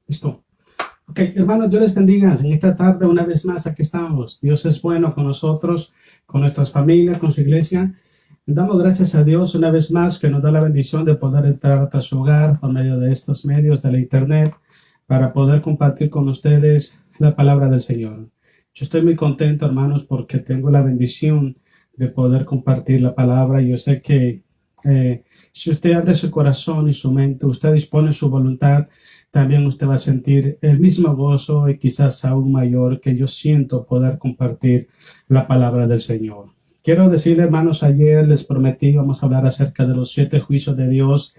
Listo. Ok, hermanos, Dios les bendiga. En esta tarde, una vez más, aquí estamos. Dios es bueno con nosotros, con nuestras familias, con su iglesia. Damos gracias a Dios una vez más que nos da la bendición de poder entrar hasta su hogar por medio de estos medios de la internet para poder compartir con ustedes la palabra del Señor. Yo estoy muy contento, hermanos, porque tengo la bendición de poder compartir la palabra. Yo sé que si usted abre su corazón y su mente, usted dispone su voluntad, también usted va a sentir el mismo gozo y quizás aún mayor que yo siento poder compartir la palabra del Señor. Quiero decirle, hermanos, ayer les prometí, vamos a hablar acerca de los 7 juicios de Dios.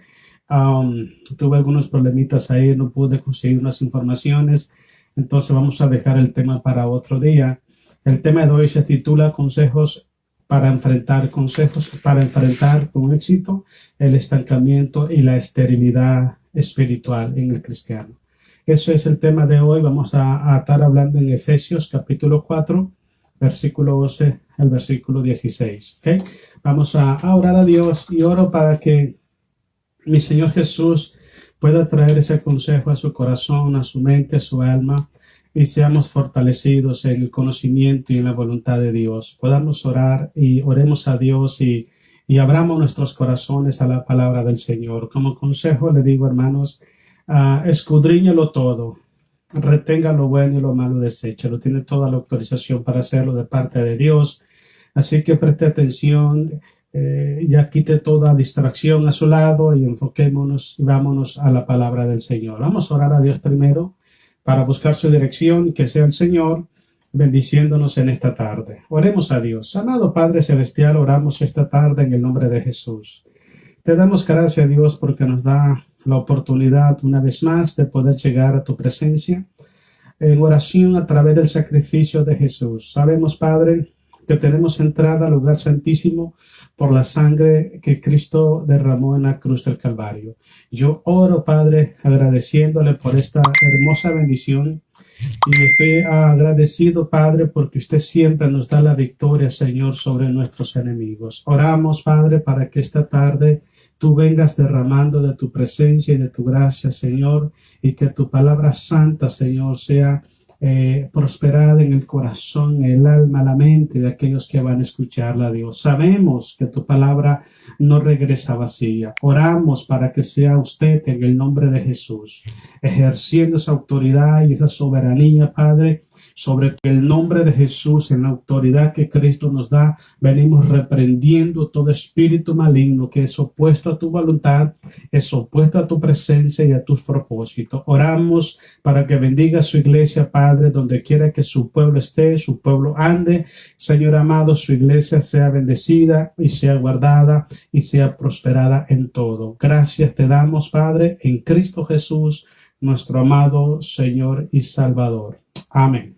Tuve algunos problemitas ahí, no pude conseguir unas informaciones, entonces vamos a dejar el tema para otro día. El tema de hoy se titula consejos para enfrentar con éxito el estancamiento y la esterilidad espiritual en el cristiano. Eso es el tema de hoy. Vamos a estar hablando en Efesios capítulo 4, versículo 11 al versículo 16. ¿Okay? Vamos a orar a Dios y oro para que mi Señor Jesús pueda traer ese consejo a su corazón, a su mente, a su alma, y seamos fortalecidos en el conocimiento y en la voluntad de Dios. Podamos orar y oremos a Dios y abramos nuestros corazones a la palabra del Señor. Como consejo le digo, hermanos, escudriñelo todo, retenga lo bueno y lo malo deséchalo. Tiene toda la autorización para hacerlo de parte de Dios. Así que preste atención, ya quite toda distracción a su lado y enfoquémonos y vámonos a la palabra del Señor. Vamos a orar a Dios primero para buscar su dirección, que sea el Señor bendiciéndonos en esta tarde. Oremos a Dios. Amado Padre Celestial, oramos esta tarde en el nombre de Jesús. Te damos gracias, Dios, porque nos da la oportunidad una vez más de poder llegar a tu presencia en oración a través del sacrificio de Jesús. Sabemos, Padre, que tenemos entrada al lugar santísimo por la sangre que Cristo derramó en la cruz del Calvario. Yo oro, Padre, agradeciéndole por esta hermosa bendición y estoy agradecido, Padre, porque usted siempre nos da la victoria, Señor, sobre nuestros enemigos. Oramos, Padre, para que esta tarde tú vengas derramando de tu presencia y de tu gracia, Señor, y que tu palabra santa, Señor, sea prosperada en el corazón, el alma, la mente de aquellos que van a escucharla, Dios. Sabemos que tu palabra no regresa vacía. Oramos para que sea usted en el nombre de Jesús, ejerciendo esa autoridad y esa soberanía, Padre, sobre el nombre de Jesús, en la autoridad que Cristo nos da. Venimos reprendiendo todo espíritu maligno que es opuesto a tu voluntad, es opuesto a tu presencia y a tus propósitos. Oramos para que bendiga su iglesia, Padre, donde quiera que su pueblo esté, su pueblo ande. Señor amado, su iglesia sea bendecida y sea guardada y sea prosperada en todo. Gracias te damos, Padre, en Cristo Jesús, nuestro amado Señor y Salvador. Amén.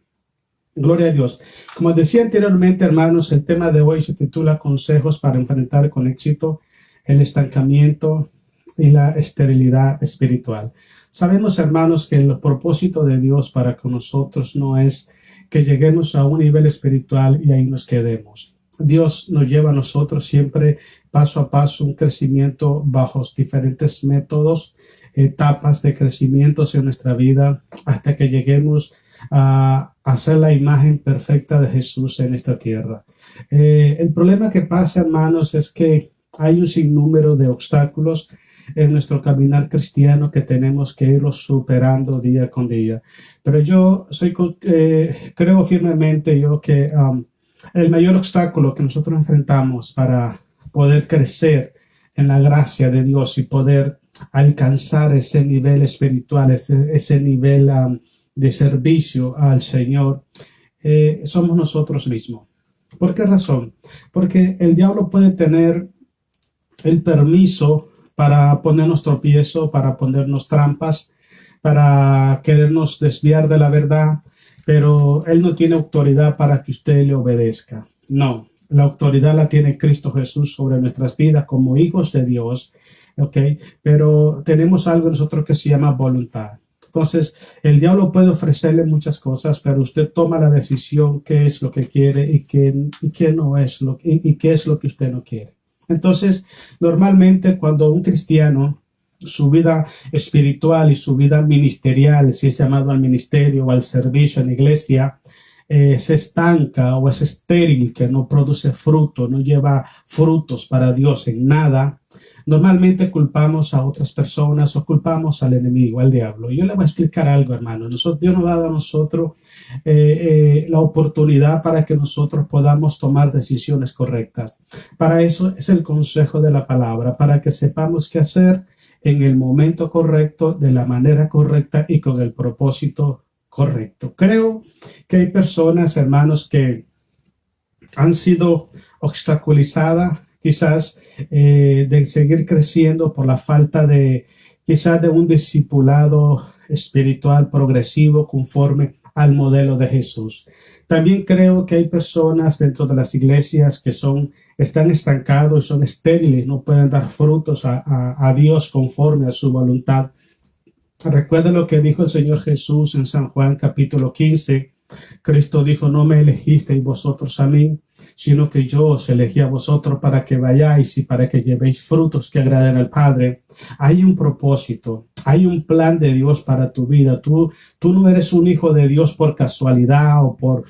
Gloria a Dios. Como decía anteriormente, hermanos, el tema de hoy se titula Consejos para enfrentar con éxito el estancamiento y la esterilidad espiritual. Sabemos, hermanos, que el propósito de Dios para con nosotros no es que lleguemos a un nivel espiritual y ahí nos quedemos. Dios nos lleva a nosotros siempre paso a paso un crecimiento bajo diferentes métodos, etapas de crecimientos en nuestra vida hasta que lleguemos a hacer la imagen perfecta de Jesús en esta tierra. El problema que pasa, hermanos, es que hay un sinnúmero de obstáculos en nuestro caminar cristiano que tenemos que irlos superando día con día. Pero yo creo firmemente que el mayor obstáculo que nosotros enfrentamos para poder crecer en la gracia de Dios y poder alcanzar ese nivel espiritual, ese nivel de servicio al Señor, somos nosotros mismos. ¿Por qué razón? Porque el diablo puede tener el permiso para ponernos tropiezo, para ponernos trampas, para querernos desviar de la verdad, pero él no tiene autoridad para que usted le obedezca. No, la autoridad la tiene Cristo Jesús sobre nuestras vidas como hijos de Dios, ¿ok? Pero tenemos algo nosotros que se llama voluntad. Entonces, el diablo puede ofrecerle muchas cosas, pero usted toma la decisión qué es lo que quiere y qué no es y qué es lo que usted no quiere. Entonces, normalmente cuando un cristiano su vida espiritual y su vida ministerial, si es llamado al ministerio o al servicio en la iglesia, se estanca o es estéril, que no produce fruto, no lleva frutos para Dios en nada, normalmente culpamos a otras personas o culpamos al enemigo, al diablo. Yo le voy a explicar algo, hermano. Dios nos ha dado a nosotros la oportunidad para que nosotros podamos tomar decisiones correctas. Para eso es el consejo de la palabra, para que sepamos qué hacer en el momento correcto, de la manera correcta y con el propósito correcto. Creo que hay personas, hermanos, que han sido obstaculizadas quizás de seguir creciendo por la falta de quizás de un discipulado espiritual progresivo conforme al modelo de Jesús. También creo que hay personas dentro de las iglesias que están estancados y son estériles, no pueden dar frutos a Dios conforme a su voluntad. Recuerda lo que dijo el Señor Jesús en San Juan capítulo 15. Cristo dijo: no me elegisteis vosotros a mí, sino que yo os elegí a vosotros para que vayáis y para que llevéis frutos que agraden al Padre. Hay un propósito, hay un plan de Dios para tu vida. Tú no eres un hijo de Dios por casualidad o por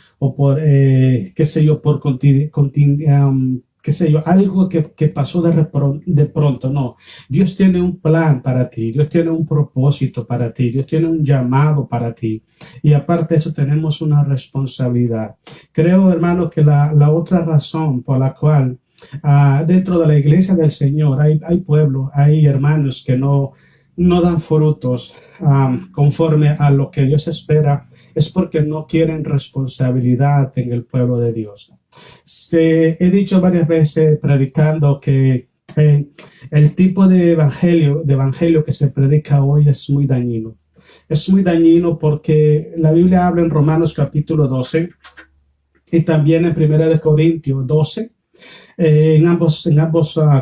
qué sé yo, algo que pasó de pronto. No, Dios tiene un plan para ti, Dios tiene un propósito para ti, Dios tiene un llamado para ti. Y aparte de eso tenemos una responsabilidad. Creo, hermano, que la otra razón por la cual dentro de la iglesia del Señor hay pueblo, hay hermanos que no dan frutos conforme a lo que Dios espera, es porque no quieren responsabilidad en el pueblo de Dios. He dicho varias veces predicando que el tipo de evangelio que se predica hoy es muy dañino. Es muy dañino porque la Biblia habla en Romanos capítulo 12 y también en Primera de Corintios 12. En ambos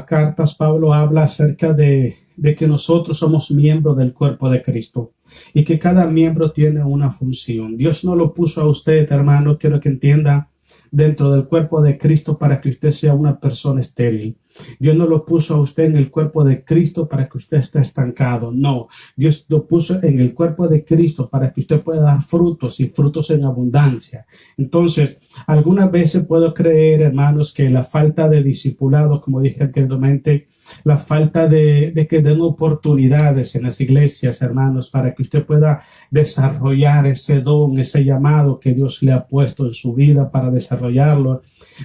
cartas Pablo habla acerca de que nosotros somos miembros del cuerpo de Cristo y que cada miembro tiene una función. Dios no lo puso a usted, hermano, quiero que entienda, dentro del cuerpo de Cristo para que usted sea una persona estéril. Dios no lo puso a usted en el cuerpo de Cristo para que usted esté estancado. No, Dios lo puso en el cuerpo de Cristo para que usted pueda dar frutos y frutos en abundancia. Entonces, algunas veces puedo creer, hermanos, que la falta de discipulado, como dije anteriormente, la falta de que den oportunidades en las iglesias, hermanos, para que usted pueda desarrollar ese don, ese llamado que Dios le ha puesto en su vida para desarrollarlo,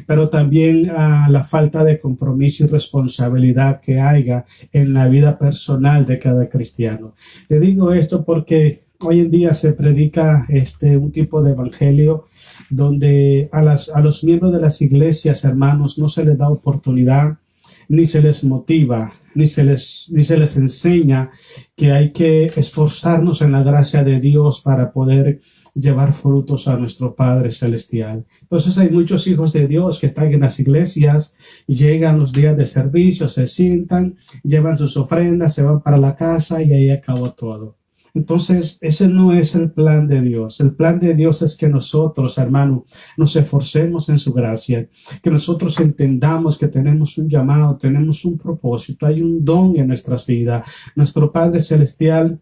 pero también la falta de compromiso y responsabilidad que haya en la vida personal de cada cristiano. Le digo esto porque hoy en día se predica un tipo de evangelio donde a los miembros de las iglesias, hermanos, no se les da oportunidad, ni se les motiva, ni se les enseña que hay que esforzarnos en la gracia de Dios para poder llevar frutos a nuestro Padre Celestial. Entonces hay muchos hijos de Dios que están en las iglesias, llegan los días de servicio, se sientan, llevan sus ofrendas, se van para la casa y ahí acabó todo. Entonces, ese no es el plan de Dios. El plan de Dios es que nosotros, hermano, nos esforcemos en su gracia, que nosotros entendamos que tenemos un llamado, tenemos un propósito, hay un don en nuestras vidas. Nuestro Padre Celestial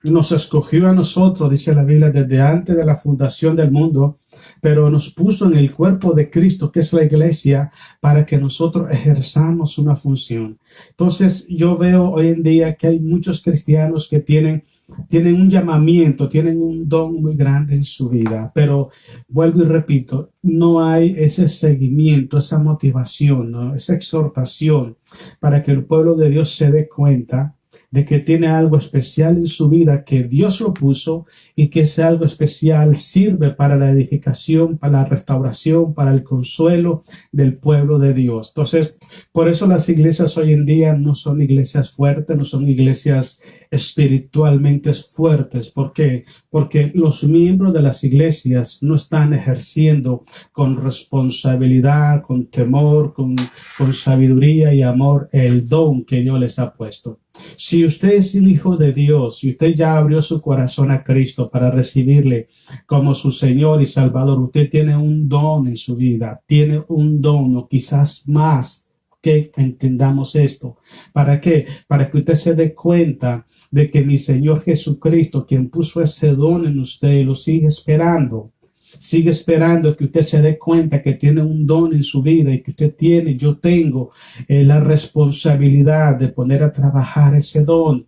nos escogió a nosotros, dice la Biblia, desde antes de la fundación del mundo, pero nos puso en el cuerpo de Cristo, que es la iglesia, para que nosotros ejerzamos una función. Entonces, yo veo hoy en día que hay muchos cristianos que tienen un llamamiento, tienen un don muy grande en su vida, pero vuelvo y repito, no hay ese seguimiento, esa motivación, ¿no? Esa exhortación para que el pueblo de Dios se dé cuenta de que tiene algo especial en su vida, que Dios lo puso y que ese algo especial sirve para la edificación, para la restauración, para el consuelo del pueblo de Dios. Entonces, por eso las iglesias hoy en día no son iglesias fuertes, no son iglesias espiritualmente fuertes. ¿Por qué? Porque los miembros de las iglesias no están ejerciendo con responsabilidad, con temor, con sabiduría y amor el don que Dios les ha puesto. Si usted es un hijo de Dios, si usted ya abrió su corazón a Cristo para recibirle como su Señor y Salvador, usted tiene un don en su vida, tiene un don o quizás más que entendamos esto. ¿Para qué? Para que usted se dé cuenta de que mi Señor Jesucristo, quien puso ese don en usted, lo sigue esperando. Sigue esperando que usted se dé cuenta que tiene un don en su vida y que usted tiene, yo tengo la responsabilidad de poner a trabajar ese don.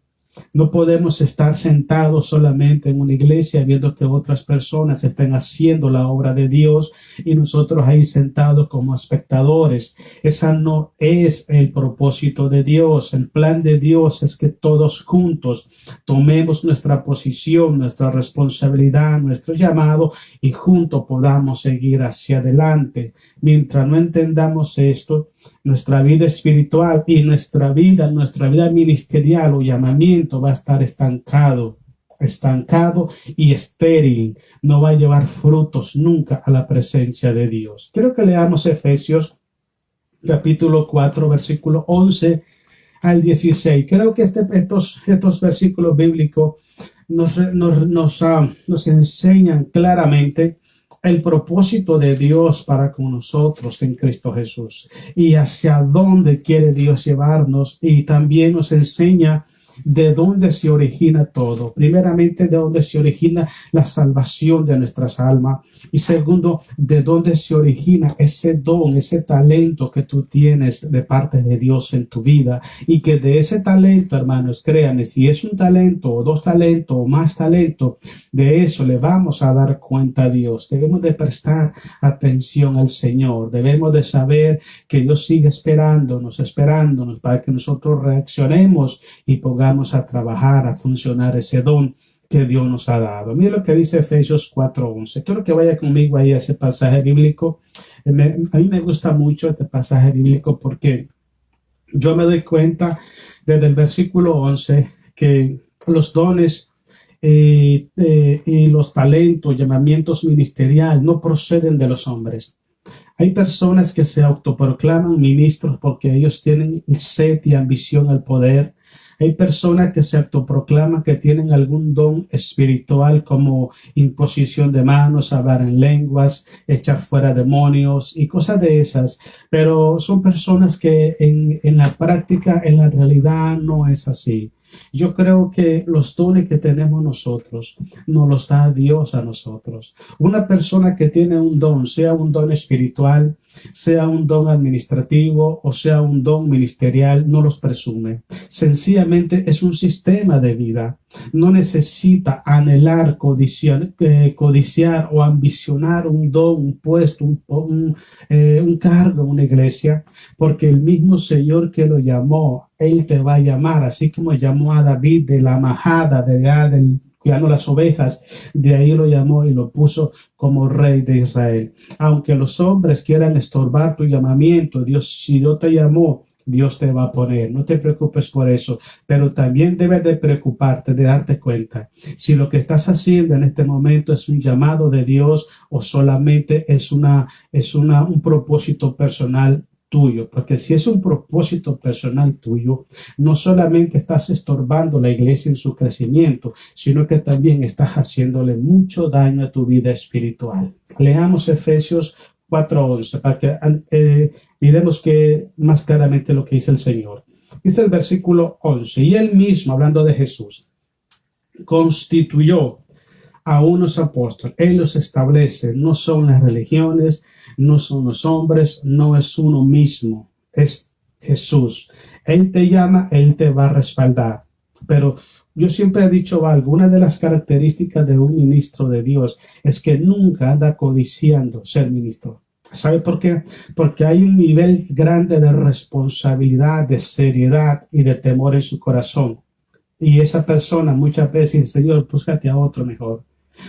No podemos estar sentados solamente en una iglesia viendo que otras personas estén haciendo la obra de Dios y nosotros ahí sentados como espectadores. Esa no es el propósito de Dios. El plan de Dios es que todos juntos tomemos nuestra posición, nuestra responsabilidad, nuestro llamado y juntos podamos seguir hacia adelante. Mientras no entendamos esto, nuestra vida espiritual y nuestra vida ministerial o llamamiento va a estar estancado y estéril. No va a llevar frutos nunca a la presencia de Dios. Quiero que leamos Efesios capítulo 4, versículo 11 al 16. Creo que estos versículos bíblicos nos enseñan claramente el propósito de Dios para con nosotros en Cristo Jesús y hacia dónde quiere Dios llevarnos, y también nos enseña de dónde se origina todo. Primeramente, de dónde se origina la salvación de nuestras almas, y segundo, de dónde se origina ese don, ese talento que tú tienes de parte de Dios en tu vida, y que de ese talento, hermanos, créanme, si es un talento o dos talentos o más talento, de eso le vamos a dar cuenta a Dios. Debemos de prestar atención al Señor, debemos de saber que Dios sigue esperándonos para que nosotros reaccionemos y pongamos a trabajar, a funcionar ese don que Dios nos ha dado. Mira lo que dice Efesios 4:11. Quiero que vaya conmigo ahí a ese pasaje bíblico. A mí me gusta mucho este pasaje bíblico porque yo me doy cuenta desde el versículo 11 que los dones y los talentos, llamamientos ministeriales no proceden de los hombres. Hay personas que se autoproclaman ministros porque ellos tienen sed y ambición al poder. Hay personas que se autoproclaman que tienen algún don espiritual como imposición de manos, hablar en lenguas, echar fuera demonios y cosas de esas. Pero son personas que en la práctica, en la realidad no es así. Yo creo que los dones que tenemos nosotros nos los da Dios a nosotros. Una persona que tiene un don, sea un don espiritual, sea un don administrativo o sea un don ministerial, no los presume. Sencillamente es un sistema de vida. No necesita anhelar, codiciar o ambicionar un don, un puesto, un cargo en una iglesia, porque el mismo Señor que lo llamó, Él te va a llamar, así como llamó a David de la majada, cuidando las ovejas, de ahí lo llamó y lo puso como rey de Israel. Aunque los hombres quieran estorbar tu llamamiento, si Dios te llamó, Dios te va a poner. No te preocupes por eso, pero también debes de preocuparte, de darte cuenta si lo que estás haciendo en este momento es un llamado de Dios o solamente es un propósito personal tuyo, porque si es un propósito personal tuyo, no solamente estás estorbando la iglesia en su crecimiento, sino que también estás haciéndole mucho daño a tu vida espiritual. Leamos Efesios 4:11 para que miremos que más claramente lo que dice el Señor. Dice el versículo 11, y Él mismo, hablando de Jesús, constituyó a unos apóstoles. Él los establece, no son las religiones, no son los hombres, no es uno mismo, es Jesús. Él te llama, Él te va a respaldar. Pero yo siempre he dicho algo, una de las características de un ministro de Dios es que nunca anda codiciando ser ministro. ¿Sabe por qué? Porque hay un nivel grande de responsabilidad, de seriedad y de temor en su corazón. Y esa persona muchas veces dice, Señor, búscate a otro mejor.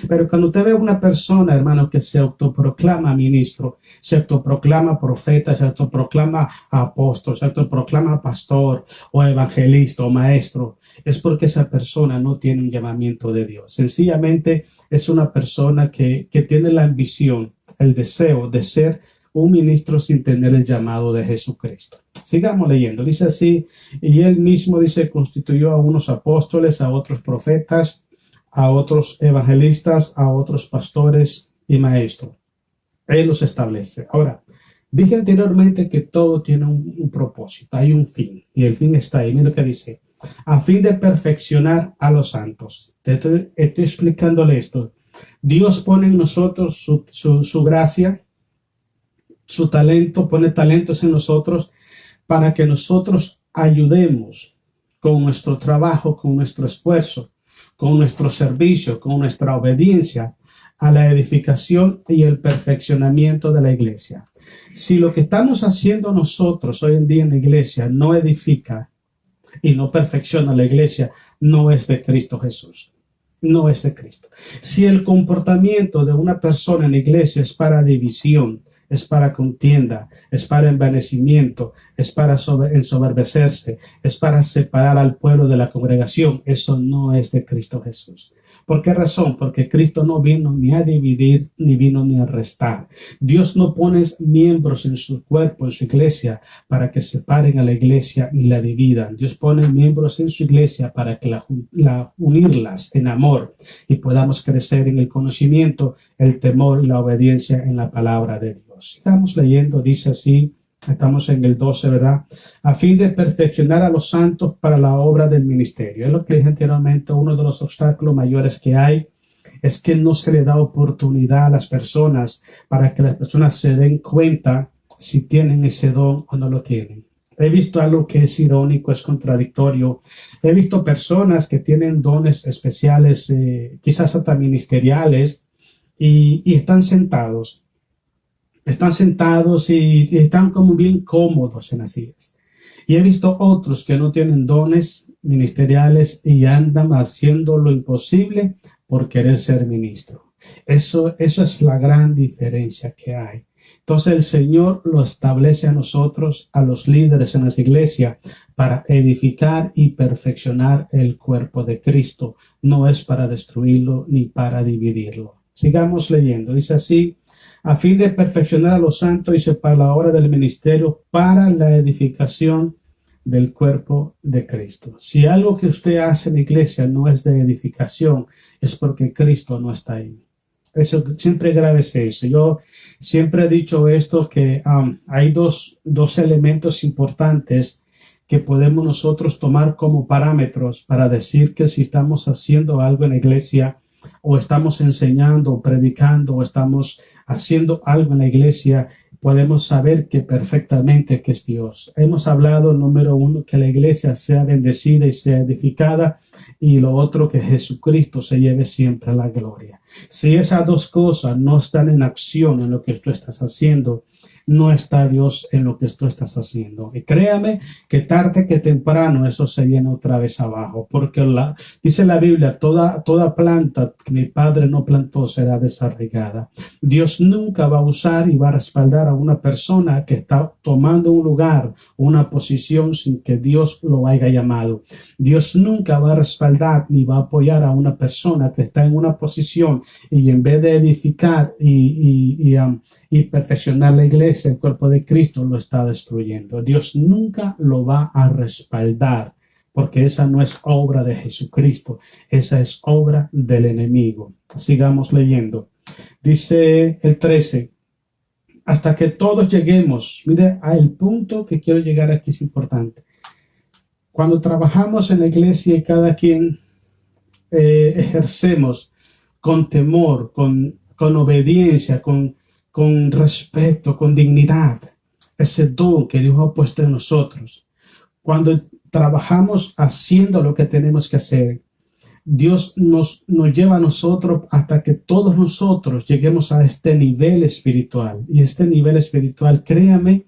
Pero cuando usted ve a una persona, hermano, que se autoproclama ministro, se autoproclama profeta, se autoproclama apóstol, se autoproclama pastor o evangelista o maestro, es porque esa persona no tiene un llamamiento de Dios. Sencillamente es una persona que tiene la ambición, el deseo de ser un ministro sin tener el llamado de Jesucristo. Sigamos leyendo. Dice así, y Él mismo dice, constituyó a unos apóstoles, a otros profetas, a otros evangelistas, a otros pastores y maestros. Él los establece. Ahora, Dije anteriormente que todo tiene un propósito, hay un fin, y el fin está ahí. Mira lo que dice, a fin de perfeccionar a los santos. Estoy explicándole esto. Dios pone en nosotros su gracia, su talento, pone talentos en nosotros para que nosotros ayudemos con nuestro trabajo, con nuestro esfuerzo, con nuestro servicio, con nuestra obediencia a la edificación y el perfeccionamiento de la iglesia. Si lo que estamos haciendo nosotros hoy en día en la iglesia no edifica y no perfecciona la iglesia, no es de Cristo Jesús. No es de Cristo. Si el comportamiento de una persona en la iglesia es para división, es para contienda, es para envanecimiento, es para ensoberbecerse, es para separar al pueblo de la congregación, eso no es de Cristo Jesús. ¿Por qué razón? Porque Cristo no vino ni a dividir, ni vino ni a restar. Dios no pone miembros en su cuerpo, en su iglesia, para que separen a la iglesia y la dividan. Dios pone miembros en su iglesia para que unirlas en amor y podamos crecer en el conocimiento, el temor y la obediencia en la palabra de Dios. Sigamos leyendo, dice así. Estamos en el 12, ¿verdad? A fin de perfeccionar a los santos para la obra del ministerio. Es lo que dije anteriormente, uno de los obstáculos mayores que hay es que no se le da oportunidad a las personas para que las personas se den cuenta si tienen ese don o no lo tienen. He visto algo que es irónico, es contradictorio. He visto personas que tienen dones especiales, quizás hasta ministeriales, y están sentados. Están sentados y están como bien cómodos en las sillas. Y he visto otros que no tienen dones ministeriales y andan haciendo lo imposible por querer ser ministro. Eso es la gran diferencia que hay. Entonces el Señor lo establece a nosotros, a los líderes en las iglesias, para edificar y perfeccionar el cuerpo de Cristo. No es para destruirlo ni para dividirlo. Sigamos leyendo. Dice así, a fin de perfeccionar a los santos, dice, para la obra del ministerio, para la edificación del cuerpo de Cristo. Si algo que usted hace en la iglesia no es de edificación, es porque Cristo no está ahí. Eso, siempre grábese eso. Yo siempre he dicho esto, que hay dos elementos importantes que podemos nosotros tomar como parámetros para decir que si estamos haciendo algo en la iglesia, o estamos enseñando, o predicando, o estamos haciendo algo en la iglesia, podemos saber que perfectamente que es Dios. Hemos hablado, número uno, que la iglesia sea bendecida y sea edificada, y lo otro, que Jesucristo se lleve siempre a la gloria. Si esas dos cosas no están en acción en lo que tú estás haciendo, no está Dios en lo que tú estás haciendo. Y créame que tarde que temprano eso se viene otra vez abajo, porque dice la Biblia, toda planta que mi Padre no plantó será desarraigada. Dios nunca va a usar y va a respaldar a una persona que está tomando un lugar, una posición sin que Dios lo haya llamado. Dios nunca va a respaldar ni va a apoyar a una persona que está en una posición y en vez de edificar y perfeccionar la iglesia, el cuerpo de Cristo, lo está destruyendo. Dios nunca lo va a respaldar, porque esa no es obra de Jesucristo, esa es obra del enemigo. Sigamos leyendo. Dice el 13, hasta que todos lleguemos. Mire, al punto que quiero llegar aquí es importante. Cuando trabajamos en la iglesia y cada quien ejercemos con temor, con obediencia, con respeto, con dignidad, ese don que Dios ha puesto en nosotros. Cuando trabajamos haciendo lo que tenemos que hacer, Dios nos lleva a nosotros hasta que todos nosotros lleguemos a este nivel espiritual. Y este nivel espiritual, créame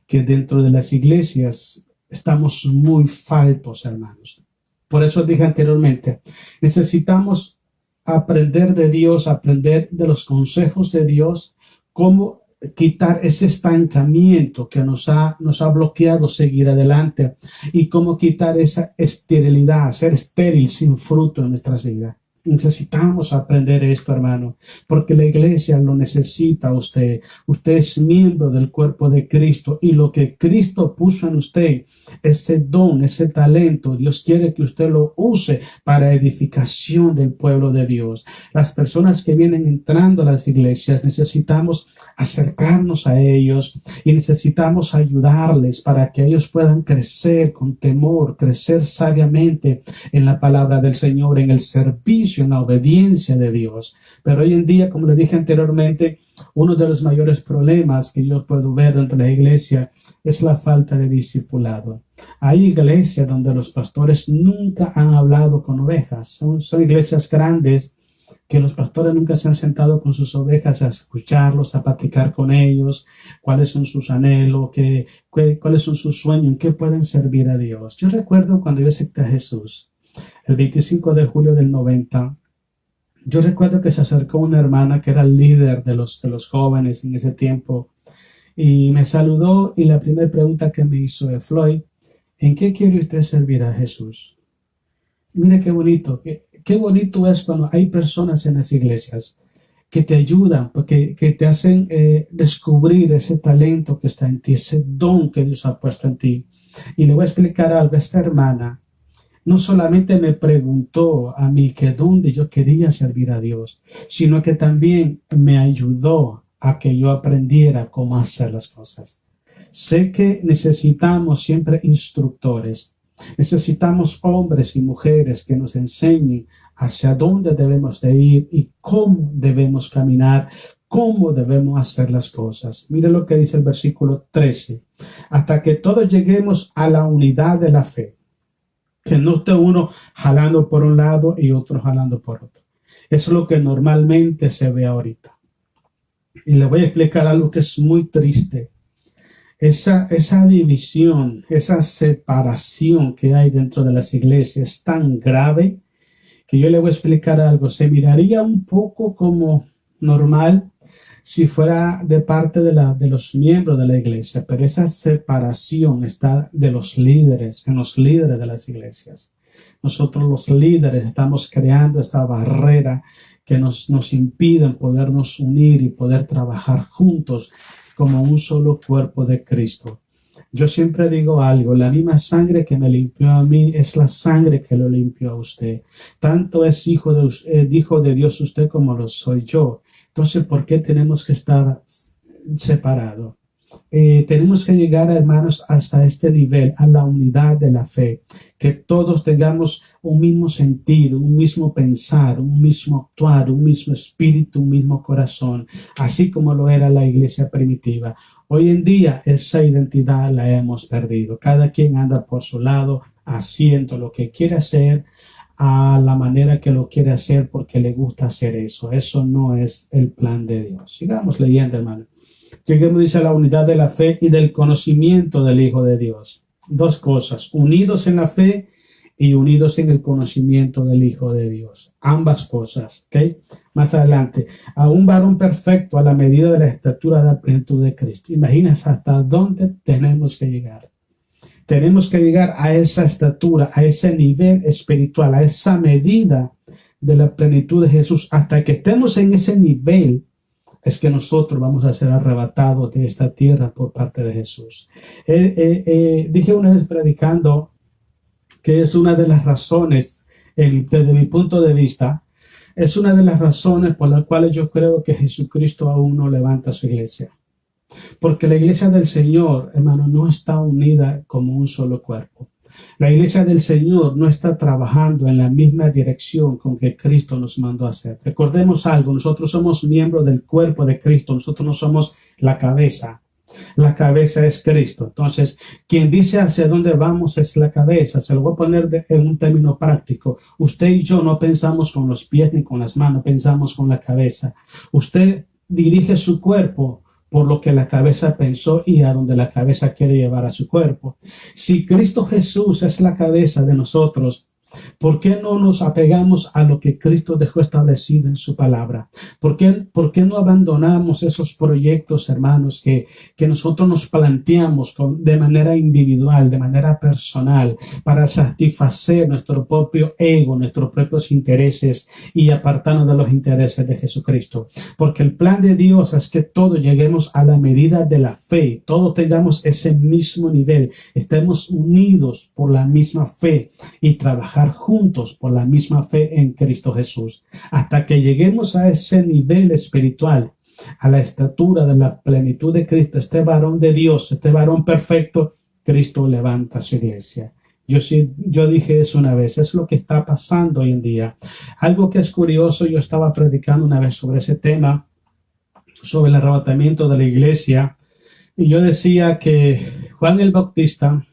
que dentro de las iglesias estamos muy faltos, hermanos. Por eso dije anteriormente, necesitamos aprender de Dios, aprender de los consejos de Dios, cómo quitar ese estancamiento que nos ha bloqueado seguir adelante, y cómo quitar esa esterilidad, ser estéril sin fruto en nuestras vidas. Necesitamos aprender esto, hermano, porque la iglesia lo necesita a usted. Usted es miembro del cuerpo de Cristo y lo que Cristo puso en usted, ese don, ese talento, Dios quiere que usted lo use para edificación del pueblo de Dios. Las personas que vienen entrando a las iglesias necesitamos acercarnos a ellos y necesitamos ayudarles para que ellos puedan crecer con temor, crecer sabiamente en la palabra del Señor, en el servicio, en la obediencia de Dios. Pero hoy en día, como le dije anteriormente, uno de los mayores problemas que yo puedo ver dentro de la iglesia es la falta de discipulado. Hay iglesias donde los pastores nunca han hablado con ovejas. Son iglesias grandes que los pastores nunca se han sentado con sus ovejas a escucharlos, a platicar con ellos, cuáles son sus anhelos, cuáles son sus sueños, en qué pueden servir a Dios. Yo recuerdo cuando yo acepté a Jesús, el 25 de julio del 90, yo recuerdo que se acercó una hermana que era el líder de los jóvenes en ese tiempo y me saludó y la primera pregunta que me hizo es: Floyd, ¿en qué quiere usted servir a Jesús? Mire qué bonito, qué bonito es cuando hay personas en las iglesias que te ayudan, que te hacen descubrir ese talento que está en ti, ese don que Dios ha puesto en ti. Y le voy a explicar algo. Esta hermana no solamente me preguntó a mí que dónde yo quería servir a Dios, sino que también me ayudó a que yo aprendiera cómo hacer las cosas. Sé que necesitamos siempre instructores. Necesitamos hombres y mujeres que nos enseñen hacia dónde debemos de ir y cómo debemos caminar, cómo debemos hacer las cosas. Mire lo que dice el versículo 13. Hasta que todos lleguemos a la unidad de la fe. Que no esté uno jalando por un lado y otro jalando por otro. Eso es lo que normalmente se ve ahorita. Y le voy a explicar algo que es muy triste. Esa división, esa separación que hay dentro de las iglesias es tan grave que yo le voy a explicar algo. Se miraría un poco como normal si fuera de parte de los miembros de la iglesia, pero esa separación está de los líderes, en los líderes de las iglesias. Nosotros los líderes estamos creando esa barrera que nos impide podernos unir y poder trabajar juntos como un solo cuerpo de Cristo. Yo siempre digo algo: la misma sangre que me limpió a mí es la sangre que lo limpió a usted. Tanto es hijo de Dios usted como lo soy yo. Entonces, ¿por qué tenemos que estar separados? Tenemos que llegar, hermanos, hasta este nivel, a la unidad de la fe, que todos tengamos un mismo sentir, un mismo pensar, un mismo actuar, un mismo espíritu, un mismo corazón, así como lo era la iglesia primitiva. Hoy en día esa identidad la hemos perdido. Cada quien anda por su lado haciendo lo que quiere hacer a la manera que lo quiere hacer porque le gusta hacer eso. Eso no es el plan de Dios. Sigamos leyendo, hermano. Lleguemos, dice, a la unidad de la fe y del conocimiento del Hijo de Dios. Dos cosas: unidos en la fe y unidos en el conocimiento del Hijo de Dios. Ambas cosas, ¿ok? Más adelante, a un varón perfecto a la medida de la estatura de la plenitud de Cristo. Imagínense hasta dónde tenemos que llegar. Tenemos que llegar a esa estatura, a ese nivel espiritual, a esa medida de la plenitud de Jesús. Hasta que estemos en ese nivel, es que nosotros vamos a ser arrebatados de esta tierra por parte de Jesús. Dije una vez predicando que es una de las razones, desde mi punto de vista, es una de las razones por las cuales yo creo que Jesucristo aún no levanta su iglesia. Porque la iglesia del Señor, hermano, no está unida como un solo cuerpo. La iglesia del Señor no está trabajando en la misma dirección con que Cristo nos mandó a hacer. Recordemos algo: nosotros somos miembros del cuerpo de Cristo, nosotros no somos la cabeza. La cabeza es Cristo. Entonces, quien dice hacia dónde vamos es la cabeza. Se lo voy a poner en un término práctico. Usted y yo no pensamos con los pies ni con las manos, pensamos con la cabeza. Usted dirige su cuerpo por lo que la cabeza pensó y a donde la cabeza quiere llevar a su cuerpo. Si Cristo Jesús es la cabeza de nosotros, ¿Por qué no nos apegamos a lo que Cristo dejó establecido en su palabra? ¿Por qué no abandonamos esos proyectos, hermanos, que nosotros nos planteamos de manera individual, de manera personal, para satisfacer nuestro propio ego, nuestros propios intereses y apartarnos de los intereses de Jesucristo? Porque el plan de Dios es que todos lleguemos a la medida de la fe, todos tengamos ese mismo nivel, estemos unidos por la misma fe y trabajar juntos por la misma fe en Cristo Jesús. Hasta que lleguemos a ese nivel espiritual, a la estatura de la plenitud de Cristo, este varón de Dios, este varón perfecto, Cristo levanta su iglesia. Yo dije eso una vez, es lo que está pasando hoy en día. Algo que es curioso, yo estaba predicando una vez sobre ese tema, sobre el arrebatamiento de la iglesia, y yo decía que Juan el Bautista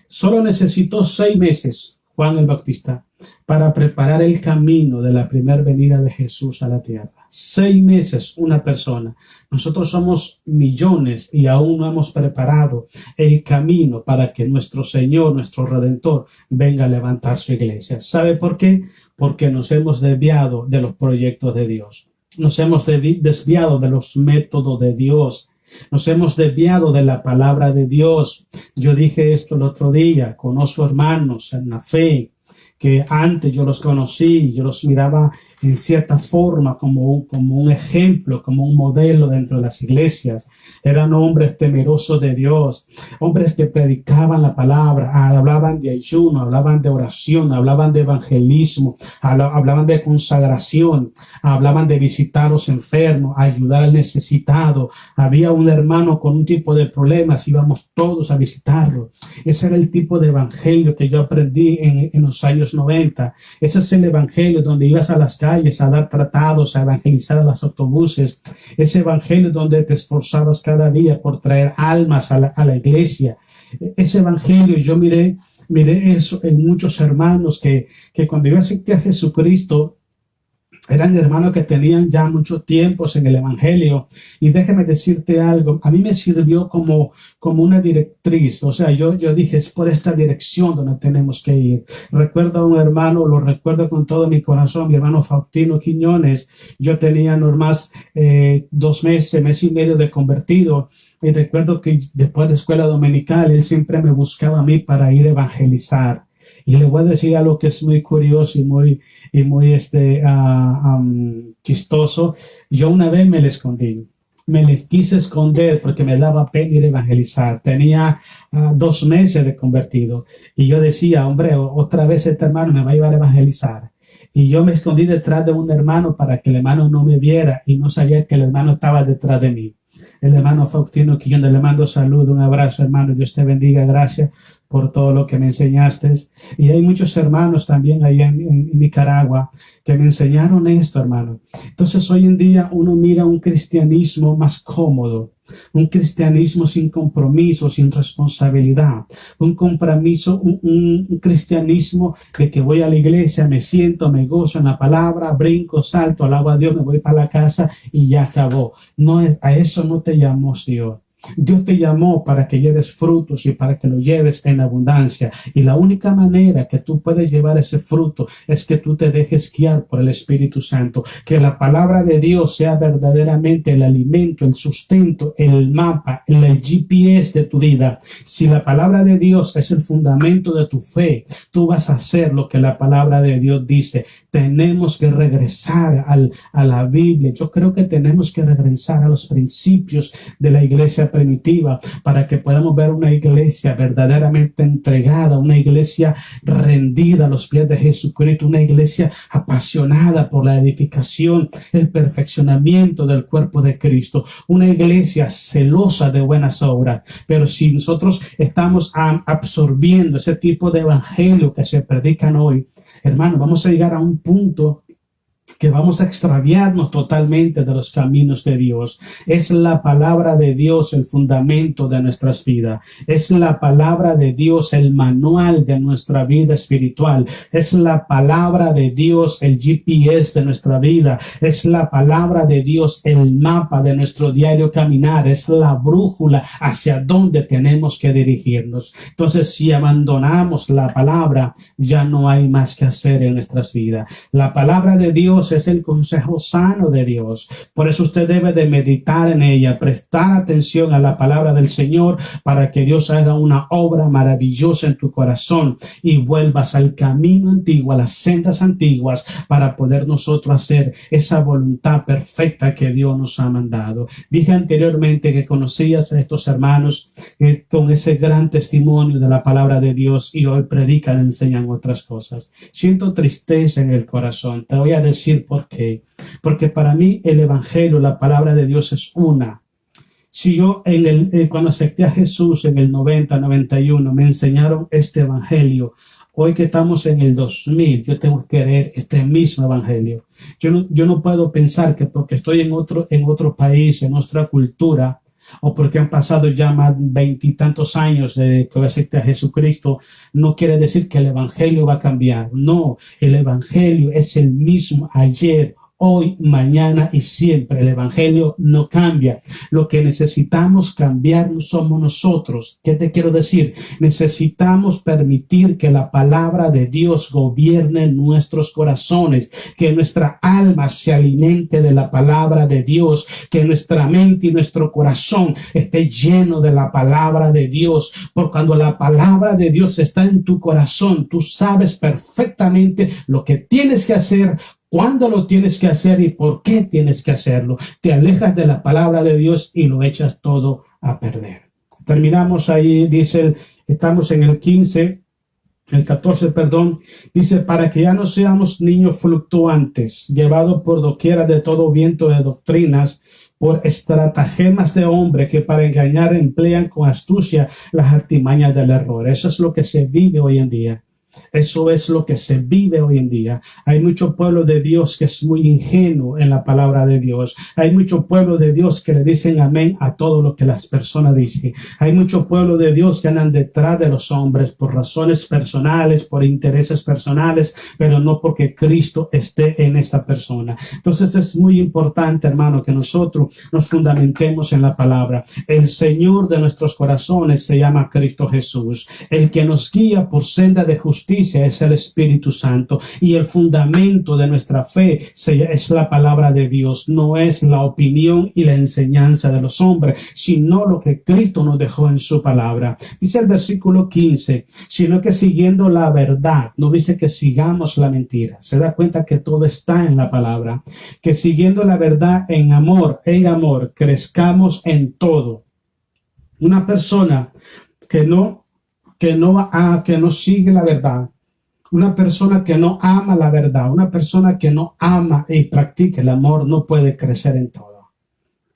solo necesitó 6 meses, Juan el Bautista, para preparar el camino de la primera venida de Jesús a la tierra. 6 meses una persona. Nosotros somos millones y aún no hemos preparado el camino para que nuestro Señor, nuestro Redentor, venga a levantar su iglesia. ¿Sabe por qué? Porque nos hemos desviado de los proyectos de Dios. Nos hemos desviado de los métodos de Dios. Nos hemos desviado de la palabra de Dios. Yo dije esto el otro día. Conozco hermanos en la fe que antes yo los conocí, yo los miraba en cierta forma como un ejemplo, como un modelo dentro de las iglesias. Eran hombres temerosos de Dios, hombres que predicaban la palabra, hablaban de ayuno, hablaban de oración, hablaban de evangelismo, hablaban de consagración, hablaban de visitar a los enfermos, ayudar al necesitado. Había un hermano con un tipo de problemas, íbamos todos a visitarlo. Ese era el tipo de evangelio que yo aprendí en los años 90. Ese es el evangelio donde ibas a las calles a dar tratados, a evangelizar a los autobuses. Ese evangelio donde te esforzabas cada día por traer almas a la iglesia. Ese evangelio, yo miré eso en muchos hermanos que cuando yo acepté a Jesucristo, eran hermanos que tenían ya muchos tiempos en el evangelio. Y déjame decirte algo, a mí me sirvió como una directriz. O sea, yo dije, es por esta dirección donde tenemos que ir. Recuerdo a un hermano, lo recuerdo con todo mi corazón, mi hermano Faustino Quiñones. Yo tenía nomás 2 meses, mes y medio de convertido. Y recuerdo que después de escuela dominical, él siempre me buscaba a mí para ir a evangelizar. Y le voy a decir algo que es muy curioso y muy chistoso. Yo una vez me le escondí. Me le quise esconder porque me daba pena ir a evangelizar. Tenía 2 meses de convertido. Y yo decía, hombre, otra vez este hermano me va a llevar a evangelizar. Y yo me escondí detrás de un hermano para que el hermano no me viera y no sabía que el hermano estaba detrás de mí. El hermano Faustino Quillón, le mando salud, un abrazo, hermano. Dios te bendiga, gracias por todo lo que me enseñaste. Y hay muchos hermanos también allá en Nicaragua que me enseñaron esto, hermano. Entonces, hoy en día uno mira un cristianismo más cómodo, un cristianismo sin compromiso, sin responsabilidad, un compromiso, un cristianismo de que voy a la iglesia, me siento, me gozo en la palabra, brinco, salto, alabo a Dios, me voy para la casa y ya acabó. No, a eso no te llamó Dios. Dios te llamó para que lleves frutos y para que lo lleves en abundancia. Y la única manera que tú puedes llevar ese fruto es que tú te dejes guiar por el Espíritu Santo. Que la palabra de Dios sea verdaderamente el alimento, el sustento, el mapa, el GPS de tu vida. Si la palabra de Dios es el fundamento de tu fe, tú vas a hacer lo que la palabra de Dios dice. Tenemos que regresar a la Biblia. Yo creo que tenemos que regresar a los principios de la iglesia primitiva para que podamos ver una iglesia verdaderamente entregada, una iglesia rendida a los pies de Jesucristo, una iglesia apasionada por la edificación, el perfeccionamiento del cuerpo de Cristo, una iglesia celosa de buenas obras. Pero si nosotros estamos absorbiendo ese tipo de evangelio que se predican hoy, hermano, vamos a llegar a un punto que vamos a extraviarnos totalmente de los caminos de Dios. Es la palabra de Dios el fundamento de nuestras vidas. Es la palabra de Dios el manual de nuestra vida espiritual. Es la palabra de Dios el GPS de nuestra vida. Es la palabra de Dios el mapa de nuestro diario caminar. Es la brújula hacia dónde tenemos que dirigirnos. Entonces, si abandonamos la palabra, ya no hay más que hacer en nuestras vidas. La palabra de Dios es el consejo sano de Dios. Por eso usted debe de meditar en ella, prestar atención a la palabra del Señor para que Dios haga una obra maravillosa en tu corazón y vuelvas al camino antiguo, a las sendas antiguas, para poder nosotros hacer esa voluntad perfecta que Dios nos ha mandado. Dije anteriormente que conocías a estos hermanos con ese gran testimonio de la palabra de Dios y hoy predican, enseñan otras cosas. Siento tristeza en el corazón. Te voy a decir por qué. Porque para mí el evangelio, la palabra de Dios es una. Si yo cuando acepté a Jesús en el 90, 91, me enseñaron este evangelio, hoy que estamos en el 2000, yo tengo que creer este mismo evangelio. Yo no puedo pensar que porque estoy en otro país, en otra cultura, o porque han pasado ya más de 20 y tantos años de que acepté a Jesucristo, no quiere decir que el evangelio va a cambiar. No, el evangelio es el mismo ayer, hoy, mañana y siempre. El evangelio no cambia. Lo que necesitamos cambiar somos nosotros. ¿Qué te quiero decir? Necesitamos permitir que la palabra de Dios gobierne nuestros corazones, que nuestra alma se alimente de la palabra de Dios, que nuestra mente y nuestro corazón esté lleno de la palabra de Dios. Porque cuando la palabra de Dios está en tu corazón, tú sabes perfectamente lo que tienes que hacer, cuándo lo tienes que hacer y por qué tienes que hacerlo. Te alejas de la palabra de Dios y lo echas todo a perder. Terminamos ahí, dice, estamos en el 14, dice, para que ya no seamos niños fluctuantes, llevados por doquiera de todo viento de doctrinas, por estratagemas de hombre que para engañar emplean con astucia las artimañas del error. Eso es lo que se vive hoy en día. Eso es lo que se vive hoy en día. Hay mucho pueblo de Dios que es muy ingenuo en la palabra de Dios. Hay mucho pueblo de Dios que le dicen amén a todo lo que las personas dicen. Hay mucho pueblo de Dios que andan detrás de los hombres por razones personales, por intereses personales, pero no porque Cristo esté en esa persona. Entonces es muy importante, hermano, que nosotros nos fundamentemos en la palabra. El Señor de nuestros corazones se llama Cristo Jesús. El que nos guía por senda de justicia es el Espíritu Santo, y el fundamento de nuestra fe es la palabra de Dios. No es la opinión y la enseñanza de los hombres, sino lo que Cristo nos dejó en su palabra. Dice el versículo 15, sino que siguiendo la verdad, no dice que sigamos la mentira. Se da cuenta que todo está en la palabra. Que siguiendo la verdad en amor, crezcamos en todo. Una persona que no sigue la verdad, una persona que no ama la verdad, una persona que no ama y practica el amor, no puede crecer en todo.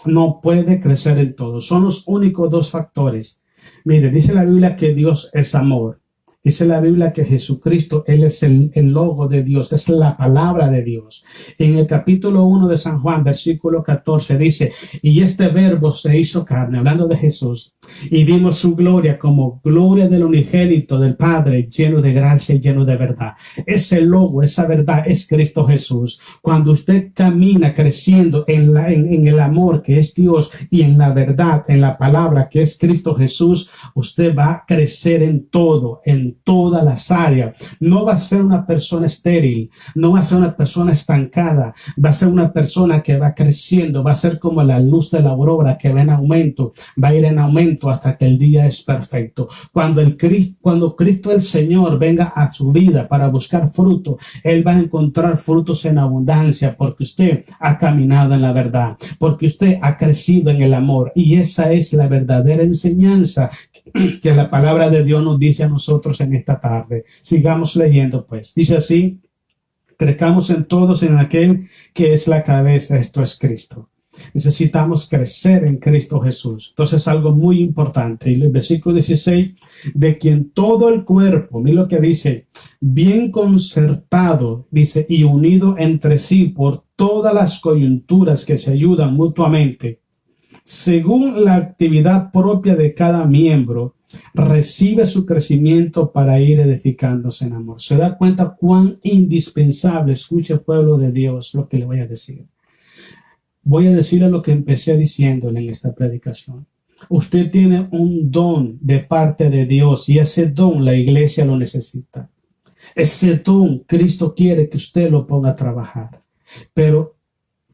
No puede crecer en todo. Son los únicos dos factores. Mire, dice la Biblia que Dios es amor. Dice la Biblia que Jesucristo, Él es el logo de Dios, es la palabra de Dios. En el capítulo 1 de San Juan, versículo 14, dice, y este verbo se hizo carne, hablando de Jesús, y vimos su gloria como gloria del unigénito del Padre, lleno de gracia y lleno de verdad. Ese logo, esa verdad es Cristo Jesús. Cuando usted camina creciendo en el amor que es Dios y en la verdad, en la palabra que es Cristo Jesús, usted va a crecer en todo, en todas las áreas. No va a ser una persona estéril, no va a ser una persona estancada, va a ser una persona que va creciendo, va a ser como la luz de la aurora que va en aumento, va a ir en aumento hasta que el día es perfecto. Cuando Cristo el Señor venga a su vida para buscar fruto, Él va a encontrar frutos en abundancia porque usted ha caminado en la verdad, porque usted ha crecido en el amor, y esa es la verdadera enseñanza que la palabra de Dios nos dice a nosotros en esta tarde. Sigamos leyendo, pues. Dice así, crezcamos en todos en aquel que es la cabeza, esto es Cristo. Necesitamos crecer en Cristo Jesús. Entonces, algo muy importante. Y el versículo 16, de quien todo el cuerpo, mira lo que dice, bien concertado, dice, y unido entre sí por todas las coyunturas que se ayudan mutuamente, según la actividad propia de cada miembro, recibe su crecimiento para ir edificándose en amor. ¿Se da cuenta cuán indispensable, escuche pueblo de Dios, lo que le voy a decir? Voy a decirle lo que empecé diciéndole en esta predicación. Usted tiene un don de parte de Dios y ese don la iglesia lo necesita. Ese don Cristo quiere que usted lo ponga a trabajar, pero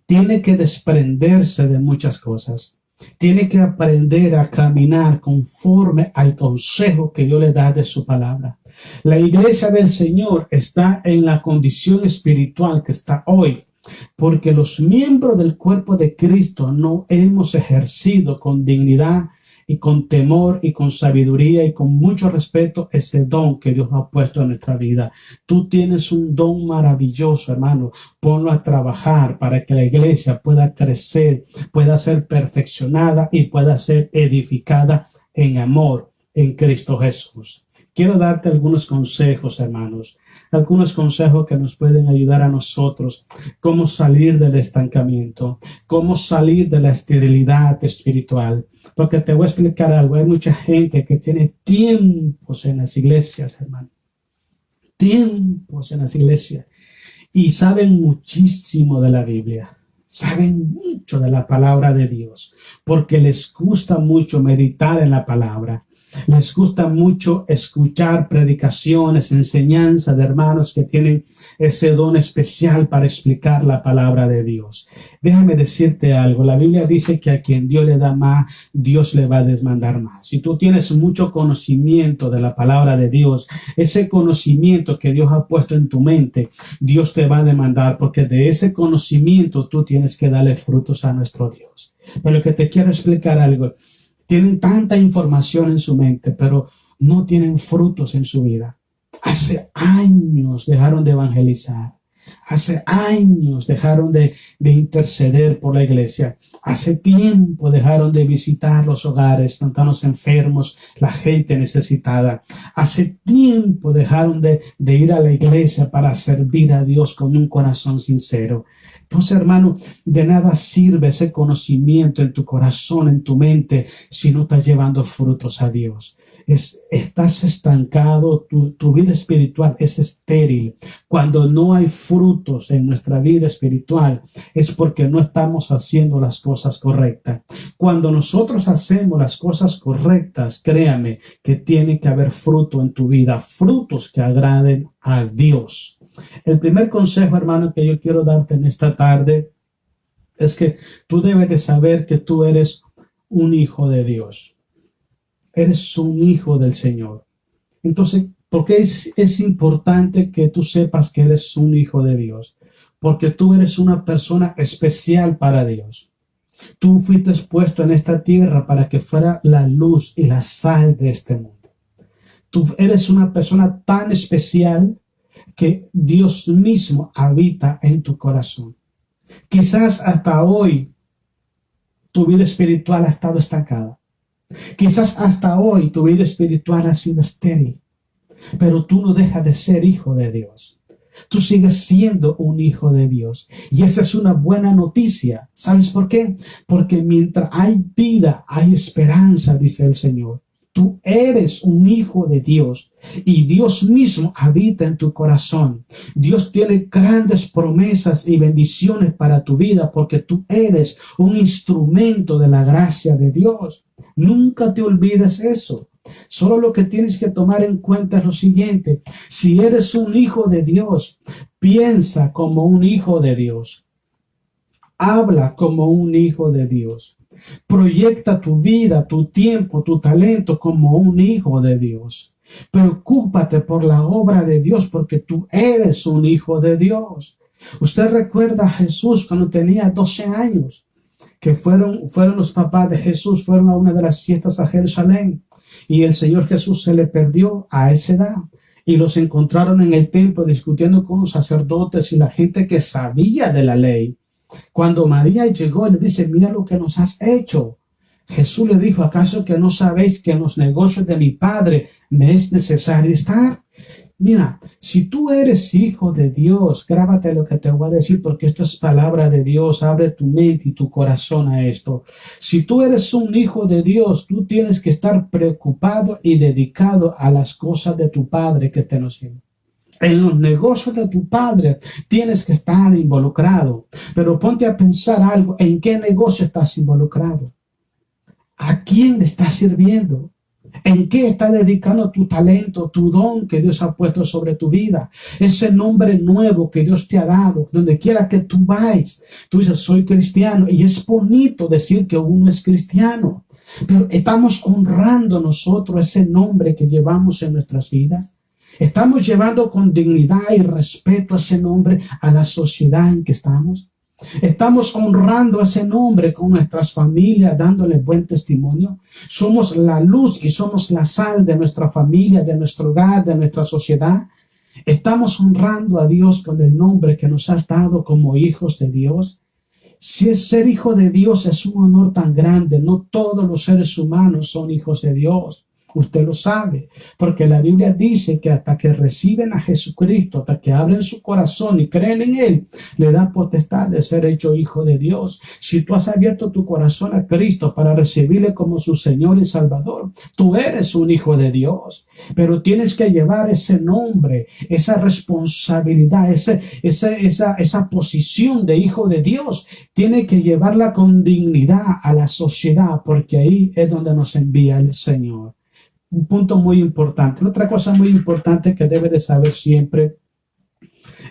tiene que desprenderse de muchas cosas. Tiene que aprender a caminar conforme al consejo que Dios le da de su palabra. La iglesia del Señor está en la condición espiritual que está hoy, porque los miembros del cuerpo de Cristo no hemos ejercido con dignidad y con temor y con sabiduría y con mucho respeto ese don que Dios ha puesto en nuestra vida. Tú tienes un don maravilloso, hermano. Ponlo a trabajar para que la iglesia pueda crecer, pueda ser perfeccionada y pueda ser edificada en amor en Cristo Jesús. Quiero darte algunos consejos, hermanos, algunos consejos que nos pueden ayudar a nosotros cómo salir del estancamiento, cómo salir de la esterilidad espiritual. Porque te voy a explicar algo. Hay mucha gente que tiene tiempos en las iglesias, hermano. Tiempos en las iglesias. Y saben muchísimo de la Biblia. Saben mucho de la palabra de Dios. Porque les gusta mucho meditar en la palabra. Les gusta mucho escuchar predicaciones, enseñanza de hermanos que tienen ese don especial para explicar la palabra de Dios. Déjame decirte algo. La Biblia dice que a quien Dios le da más, Dios le va a demandar más. Si tú tienes mucho conocimiento de la palabra de Dios, ese conocimiento que Dios ha puesto en tu mente, Dios te va a demandar, porque de ese conocimiento tú tienes que darle frutos a nuestro Dios. Pero lo que te quiero explicar algo. Tienen tanta información en su mente, pero no tienen frutos en su vida. Hace años dejaron de evangelizar. Hace años dejaron de interceder por la iglesia. Hace tiempo dejaron de visitar los hogares, tanto los enfermos, la gente necesitada. Hace tiempo dejaron de ir a la iglesia para servir a Dios con un corazón sincero. Entonces, hermano, de nada sirve ese conocimiento en tu corazón, en tu mente, si no estás llevando frutos a Dios. Estás estancado, tu vida espiritual es estéril. Cuando no hay frutos en nuestra vida espiritual, es porque no estamos haciendo las cosas correctas. Cuando nosotros hacemos las cosas correctas, créame que tiene que haber fruto en tu vida, frutos que agraden a Dios. El primer consejo, hermano, que yo quiero darte en esta tarde es que tú debes de saber que tú eres un hijo de Dios. Eres un hijo del Señor. Entonces, ¿por qué es importante que tú sepas que eres un hijo de Dios? Porque tú eres una persona especial para Dios. Tú fuiste puesto en esta tierra para que fuera la luz y la sal de este mundo. Tú eres una persona tan especial que Dios mismo habita en tu corazón. Quizás hasta hoy tu vida espiritual ha estado estancada. Quizás hasta hoy tu vida espiritual ha sido estéril, pero tú no dejas de ser hijo de Dios. Tú sigues siendo un hijo de Dios. Y esa es una buena noticia. ¿Sabes por qué? Porque mientras hay vida, hay esperanza, dice el Señor. Tú eres un hijo de Dios y Dios mismo habita en tu corazón. Dios tiene grandes promesas y bendiciones para tu vida porque tú eres un instrumento de la gracia de Dios. Nunca te olvides eso. Solo lo que tienes que tomar en cuenta es lo siguiente. Si eres un hijo de Dios, piensa como un hijo de Dios. Habla como un hijo de Dios. Proyecta tu vida, tu tiempo, tu talento como un hijo de Dios. Preocúpate por la obra de Dios porque tú eres un hijo de Dios. Usted recuerda a Jesús cuando tenía 12 años, que fueron los papás de Jesús, fueron a una de las fiestas a Jerusalén y el Señor Jesús se le perdió a esa edad y los encontraron en el templo discutiendo con los sacerdotes y la gente que sabía de la ley. Cuando María llegó, le dice, mira lo que nos has hecho. Jesús le dijo, ¿acaso que no sabéis que en los negocios de mi Padre me es necesario estar? Mira, si tú eres hijo de Dios, grábate lo que te voy a decir porque esto es palabra de Dios. Abre tu mente y tu corazón a esto. Si tú eres un hijo de Dios, tú tienes que estar preocupado y dedicado a las cosas de tu Padre que te nos dio. En los negocios de tu Padre tienes que estar involucrado. Pero ponte a pensar algo, ¿en qué negocio estás involucrado? ¿A quién le estás sirviendo? ¿En qué está dedicando tu talento, tu don que Dios ha puesto sobre tu vida? Ese nombre nuevo que Dios te ha dado, donde quiera que tú vayas, tú dices, soy cristiano. Y es bonito decir que uno es cristiano, pero estamos honrando nosotros ese nombre que llevamos en nuestras vidas. Estamos llevando con dignidad y respeto ese nombre a la sociedad en que estamos. Estamos honrando ese nombre con nuestras familias, dándole buen testimonio. Somos la luz y somos la sal de nuestra familia, de nuestro hogar, de nuestra sociedad. Estamos honrando a Dios con el nombre que nos has dado como hijos de Dios. Si es ser hijo de Dios es un honor tan grande, no todos los seres humanos son hijos de Dios. Usted lo sabe, porque la Biblia dice que hasta que reciben a Jesucristo, hasta que abren su corazón y creen en Él, le da potestad de ser hecho hijo de Dios. Si tú has abierto tu corazón a Cristo para recibirle como su Señor y Salvador, tú eres un hijo de Dios, pero tienes que llevar ese nombre, esa responsabilidad, esa posición de hijo de Dios. Tiene que llevarla con dignidad a la sociedad, porque ahí es donde nos envía el Señor. Un punto muy importante. Otra cosa muy importante que debes de saber siempre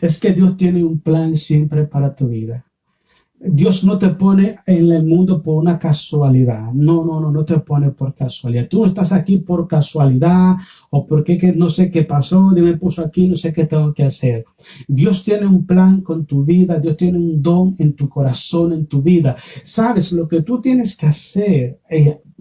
es que Dios tiene un plan siempre para tu vida. Dios no te pone en el mundo por una casualidad. No te pone por casualidad. Tú no estás aquí por casualidad o porque que no sé qué pasó, Dios me puso aquí, no sé qué tengo que hacer. Dios tiene un plan con tu vida, Dios tiene un don en tu corazón, en tu vida. Sabes, lo que tú tienes que hacer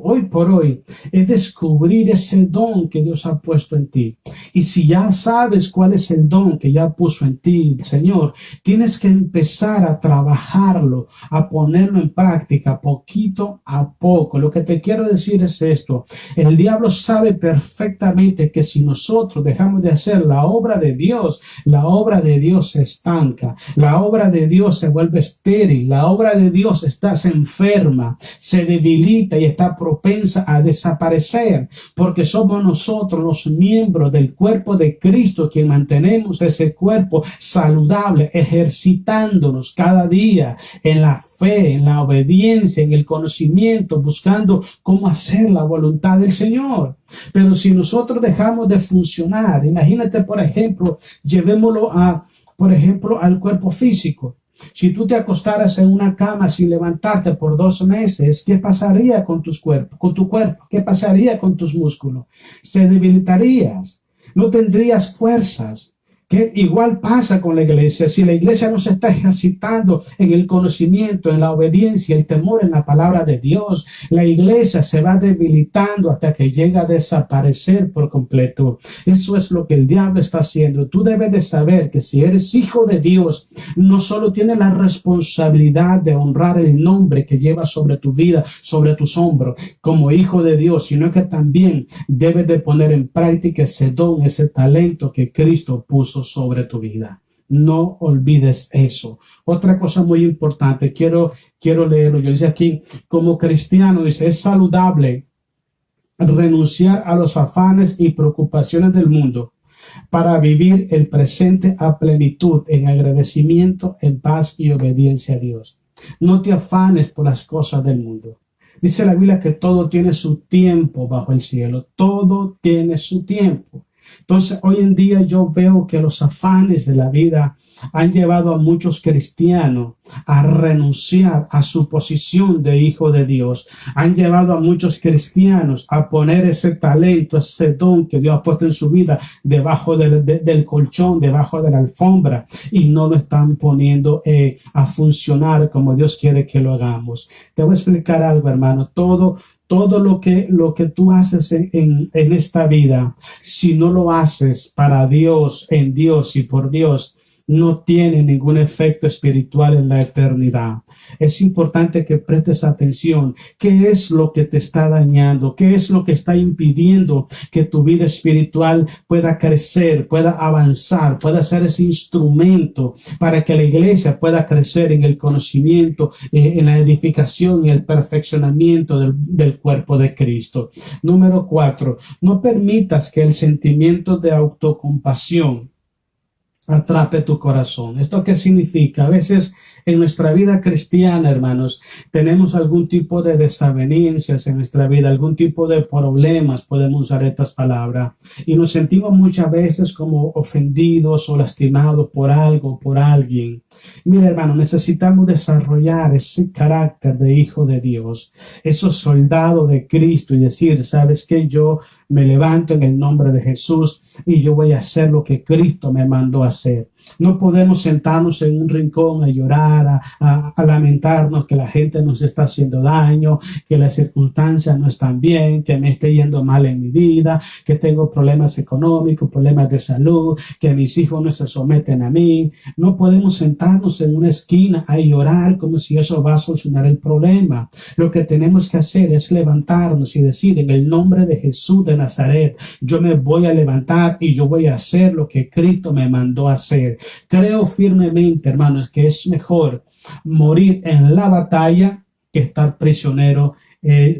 hoy por hoy es descubrir ese don que Dios ha puesto en ti. Y si ya sabes cuál es el don que ya puso en ti el Señor, tienes que empezar a trabajarlo, a ponerlo en práctica poquito a poco. Lo que te quiero decir es esto: el diablo sabe perfectamente que si nosotros dejamos de hacer la obra de Dios, la obra de Dios se estanca, la obra de Dios se vuelve estéril, la obra de Dios se enferma, se debilita y está propensa a desaparecer, porque somos nosotros los miembros del cuerpo de Cristo quien mantenemos ese cuerpo saludable, ejercitándonos cada día en la fe, en la obediencia, en el conocimiento, buscando cómo hacer la voluntad del Señor. Pero si nosotros dejamos de funcionar, imagínate, por ejemplo, llevémoslo por ejemplo, al cuerpo físico. Si tú te acostaras en una cama sin levantarte por 2 meses, ¿qué pasaría con tu cuerpo? ¿Qué pasaría con tus músculos? Se debilitarías, no tendrías fuerzas. Que igual pasa con la iglesia. Si la iglesia no se está ejercitando en el conocimiento, en la obediencia, el temor en la palabra de Dios, la iglesia se va debilitando hasta que llega a desaparecer por completo. Eso es lo que el diablo está haciendo. Tú debes de saber que si eres hijo de Dios, no solo tienes la responsabilidad de honrar el nombre que llevas sobre tu vida, sobre tus hombros, como hijo de Dios, sino que también debes de poner en práctica ese don, ese talento que Cristo puso sobre tu vida. No olvides eso. Otra cosa muy importante, quiero leerlo. Yo dice aquí, como cristiano, dice, es saludable renunciar a los afanes y preocupaciones del mundo para vivir el presente a plenitud, en agradecimiento, en paz y obediencia a Dios. No te afanes por las cosas del mundo. Dice la Biblia que todo tiene su tiempo bajo el cielo. Todo tiene su tiempo. Entonces, hoy en día yo veo que los afanes de la vida han llevado a muchos cristianos a renunciar a su posición de hijo de Dios. Han llevado a muchos cristianos a poner ese talento, ese don que Dios ha puesto en su vida debajo del colchón, debajo de la alfombra, y no lo están poniendo a funcionar como Dios quiere que lo hagamos. Te voy a explicar algo, hermano. Todo lo que tú haces en esta vida, si no lo haces para Dios, en Dios y por Dios, no tiene ningún efecto espiritual en la eternidad. Es importante que prestes atención. ¿Qué es lo que te está dañando? ¿Qué es lo que está impidiendo que tu vida espiritual pueda crecer, pueda avanzar, pueda ser ese instrumento para que la iglesia pueda crecer en el conocimiento, en la edificación y el perfeccionamiento del cuerpo de Cristo? Número 4, no permitas que el sentimiento de autocompasión atrape tu corazón. ¿Esto qué significa? A veces en nuestra vida cristiana, hermanos, tenemos algún tipo de desavenencias en nuestra vida, algún tipo de problemas, podemos usar estas palabras, y nos sentimos muchas veces como ofendidos o lastimados por algo, por alguien. Mira, hermano, necesitamos desarrollar ese carácter de hijo de Dios, esos soldados de Cristo, y decir, ¿sabes qué? Yo me levanto en el nombre de Jesús y yo voy a hacer lo que Cristo me mandó a hacer. No podemos sentarnos en un rincón a llorar, a lamentarnos que la gente nos está haciendo daño, que las circunstancias no están bien, que me esté yendo mal en mi vida, que tengo problemas económicos, problemas de salud, que mis hijos no se someten a mí. No podemos sentarnos en una esquina a llorar como si eso va a solucionar el problema. Lo que tenemos que hacer es levantarnos y decir, en el nombre de Jesús de Nazaret, yo me voy a levantar y yo voy a hacer lo que Cristo me mandó a hacer. Creo firmemente, hermanos, que es mejor morir en la batalla que estar prisionero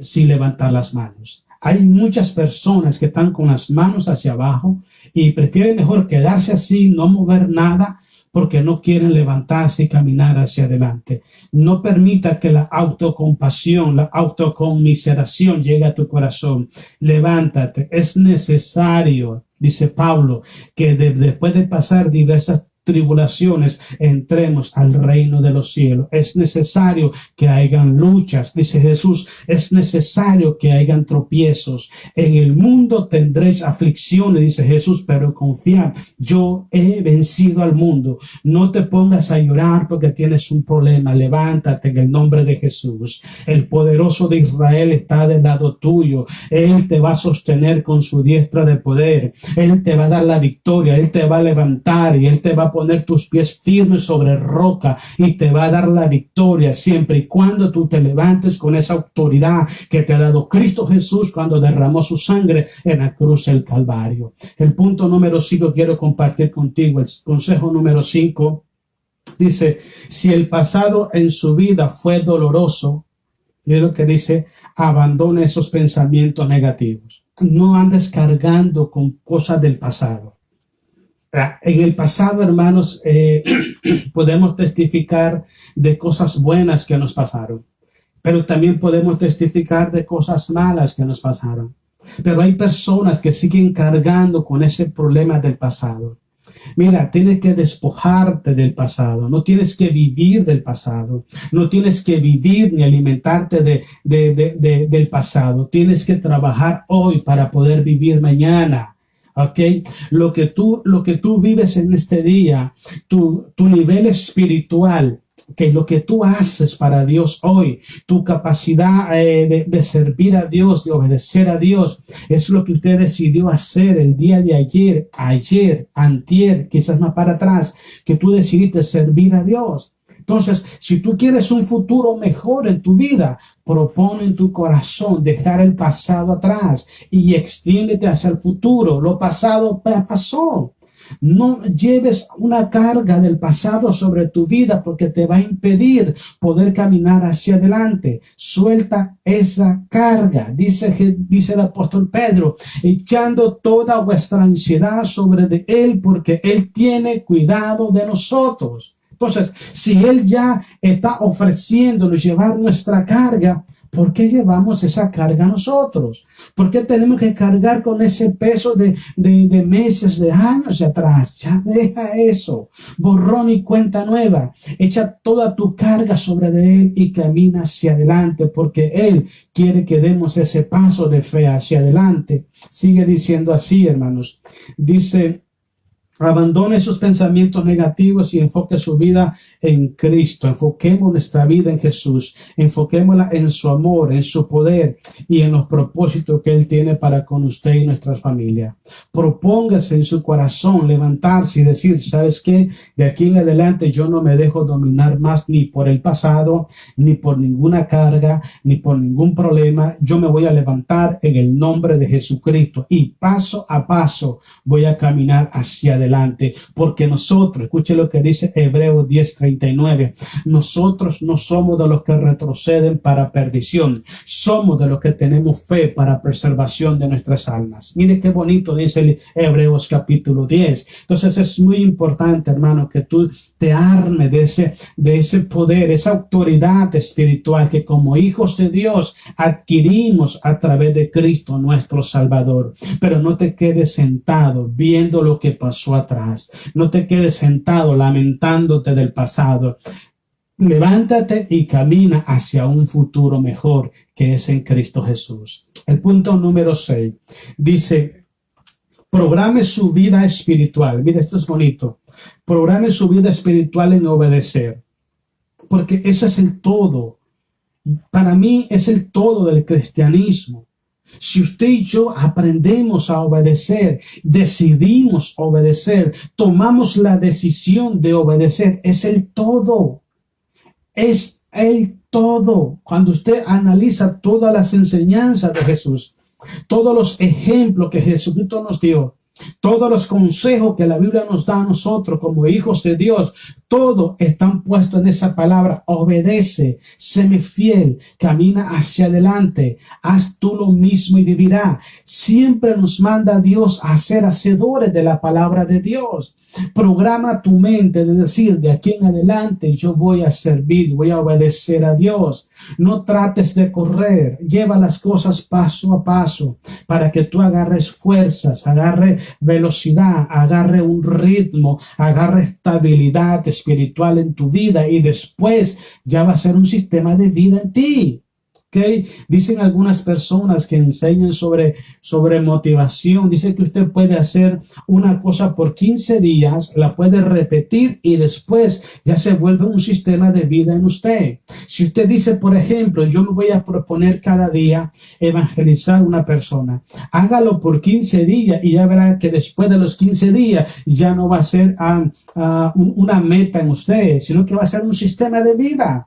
sin levantar las manos. Hay muchas personas que están con las manos hacia abajo y prefieren mejor quedarse así, no mover nada, porque no quieren levantarse y caminar hacia adelante. No permita que la autocompasión, la autoconmiseración llegue a tu corazón. Levántate. Es necesario, dice Pablo, que después de pasar diversas tribulaciones entremos al reino de los cielos. Es necesario que hayan luchas, dice Jesús, es necesario que hayan tropiezos. En el mundo tendréis aflicciones, dice Jesús, pero confiad, yo he vencido al mundo. No te pongas a llorar porque tienes un problema, levántate en el nombre de Jesús. El poderoso de Israel está del lado tuyo. Él te va a sostener con su diestra de poder. Él te va a dar la victoria, Él te va a levantar y Él te va a poner tus pies firmes sobre roca y te va a dar la victoria siempre y cuando tú te levantes con esa autoridad que te ha dado Cristo Jesús cuando derramó su sangre en la cruz del Calvario. El punto número 5 quiero compartir contigo, el consejo número 5 dice, si el pasado en su vida fue doloroso, es lo que dice, abandone esos pensamientos negativos. No andes cargando con cosas del pasado. En el pasado, hermanos, podemos testificar de cosas buenas que nos pasaron, pero también podemos testificar de cosas malas que nos pasaron. Pero hay personas que siguen cargando con ese problema del pasado. Mira, tienes que despojarte del pasado, no tienes que vivir del pasado, no tienes que vivir ni alimentarte del pasado, tienes que trabajar hoy para poder vivir mañana. Okay, lo que tú vives en este día, tu nivel espiritual, que lo que tú haces para Dios hoy, tu capacidad de servir a Dios, de obedecer a Dios, es lo que usted decidió hacer el día de ayer, antier, quizás más para atrás, que tú decidiste servir a Dios. Entonces, si tú quieres un futuro mejor en tu vida, propone en tu corazón dejar el pasado atrás y extiéndete hacia el futuro. Lo pasado pasó. No lleves una carga del pasado sobre tu vida porque te va a impedir poder caminar hacia adelante. Suelta esa carga, dice el apóstol Pedro, echando toda vuestra ansiedad sobre de Él porque Él tiene cuidado de nosotros. Entonces, si Él ya está ofreciéndonos llevar nuestra carga, ¿por qué llevamos esa carga nosotros? ¿Por qué tenemos que cargar con ese peso de meses, de años atrás? Ya deja eso. Borrón y cuenta nueva. Echa toda tu carga sobre de Él y camina hacia adelante, porque Él quiere que demos ese paso de fe hacia adelante. Sigue diciendo así, hermanos. Dice Abandone esos pensamientos negativos y enfoque su vida en Cristo. Enfoquemos nuestra vida en Jesús. Enfoquémosla en su amor, en su poder y en los propósitos que Él tiene para con usted y nuestra familia. Propóngase en su corazón levantarse y decir, ¿sabes qué? De aquí en adelante yo no me dejo dominar más ni por el pasado, ni por ninguna carga, ni por ningún problema. Yo me voy a levantar en el nombre de Jesucristo y paso a paso voy a caminar hacia adelante. Porque nosotros, escuche lo que dice Hebreos 10:39, nosotros no somos de los que retroceden para perdición, somos de los que tenemos fe para preservación de nuestras almas. Mire qué bonito dice Hebreos capítulo 10. Entonces es muy importante, hermano, que tú te armes de ese poder, esa autoridad espiritual que como hijos de Dios adquirimos a través de Cristo nuestro Salvador. Pero no te quedes sentado viendo lo que pasó atrás. No te quedes sentado lamentándote del pasado. Levántate y camina hacia un futuro mejor que es en Cristo Jesús. El punto número 6 dice, programe su vida espiritual. Mira, esto es bonito. Programe su vida espiritual en obedecer. Porque eso es el todo. Para mí es el todo del cristianismo. Si usted y yo aprendemos a obedecer, decidimos obedecer, tomamos la decisión de obedecer, es el todo. Es el todo. Cuando usted analiza todas las enseñanzas de Jesús, todos los ejemplos que Jesucristo nos dio, todos los consejos que la Biblia nos da a nosotros como hijos de Dios, todo están puestos en esa palabra. Obedece, séme fiel, camina hacia adelante, haz tú lo mismo y vivirá. Siempre nos manda Dios a ser hacedores de la palabra de Dios. Programa tu mente de decir, de aquí en adelante yo voy a servir, voy a obedecer a Dios. No trates de correr, lleva las cosas paso a paso para que tú agarres fuerzas, agarre velocidad, agarre un ritmo, agarre estabilidad espiritual en tu vida y después ya va a ser un sistema de vida en ti. Okay. Dicen algunas personas que enseñan sobre motivación, dicen que usted puede hacer una cosa por 15 días, la puede repetir y después ya se vuelve un sistema de vida en usted. Si usted dice, por ejemplo, yo me voy a proponer cada día evangelizar a una persona, hágalo por 15 días y ya verá que después de los 15 días ya no va a ser una meta en usted, sino que va a ser un sistema de vida.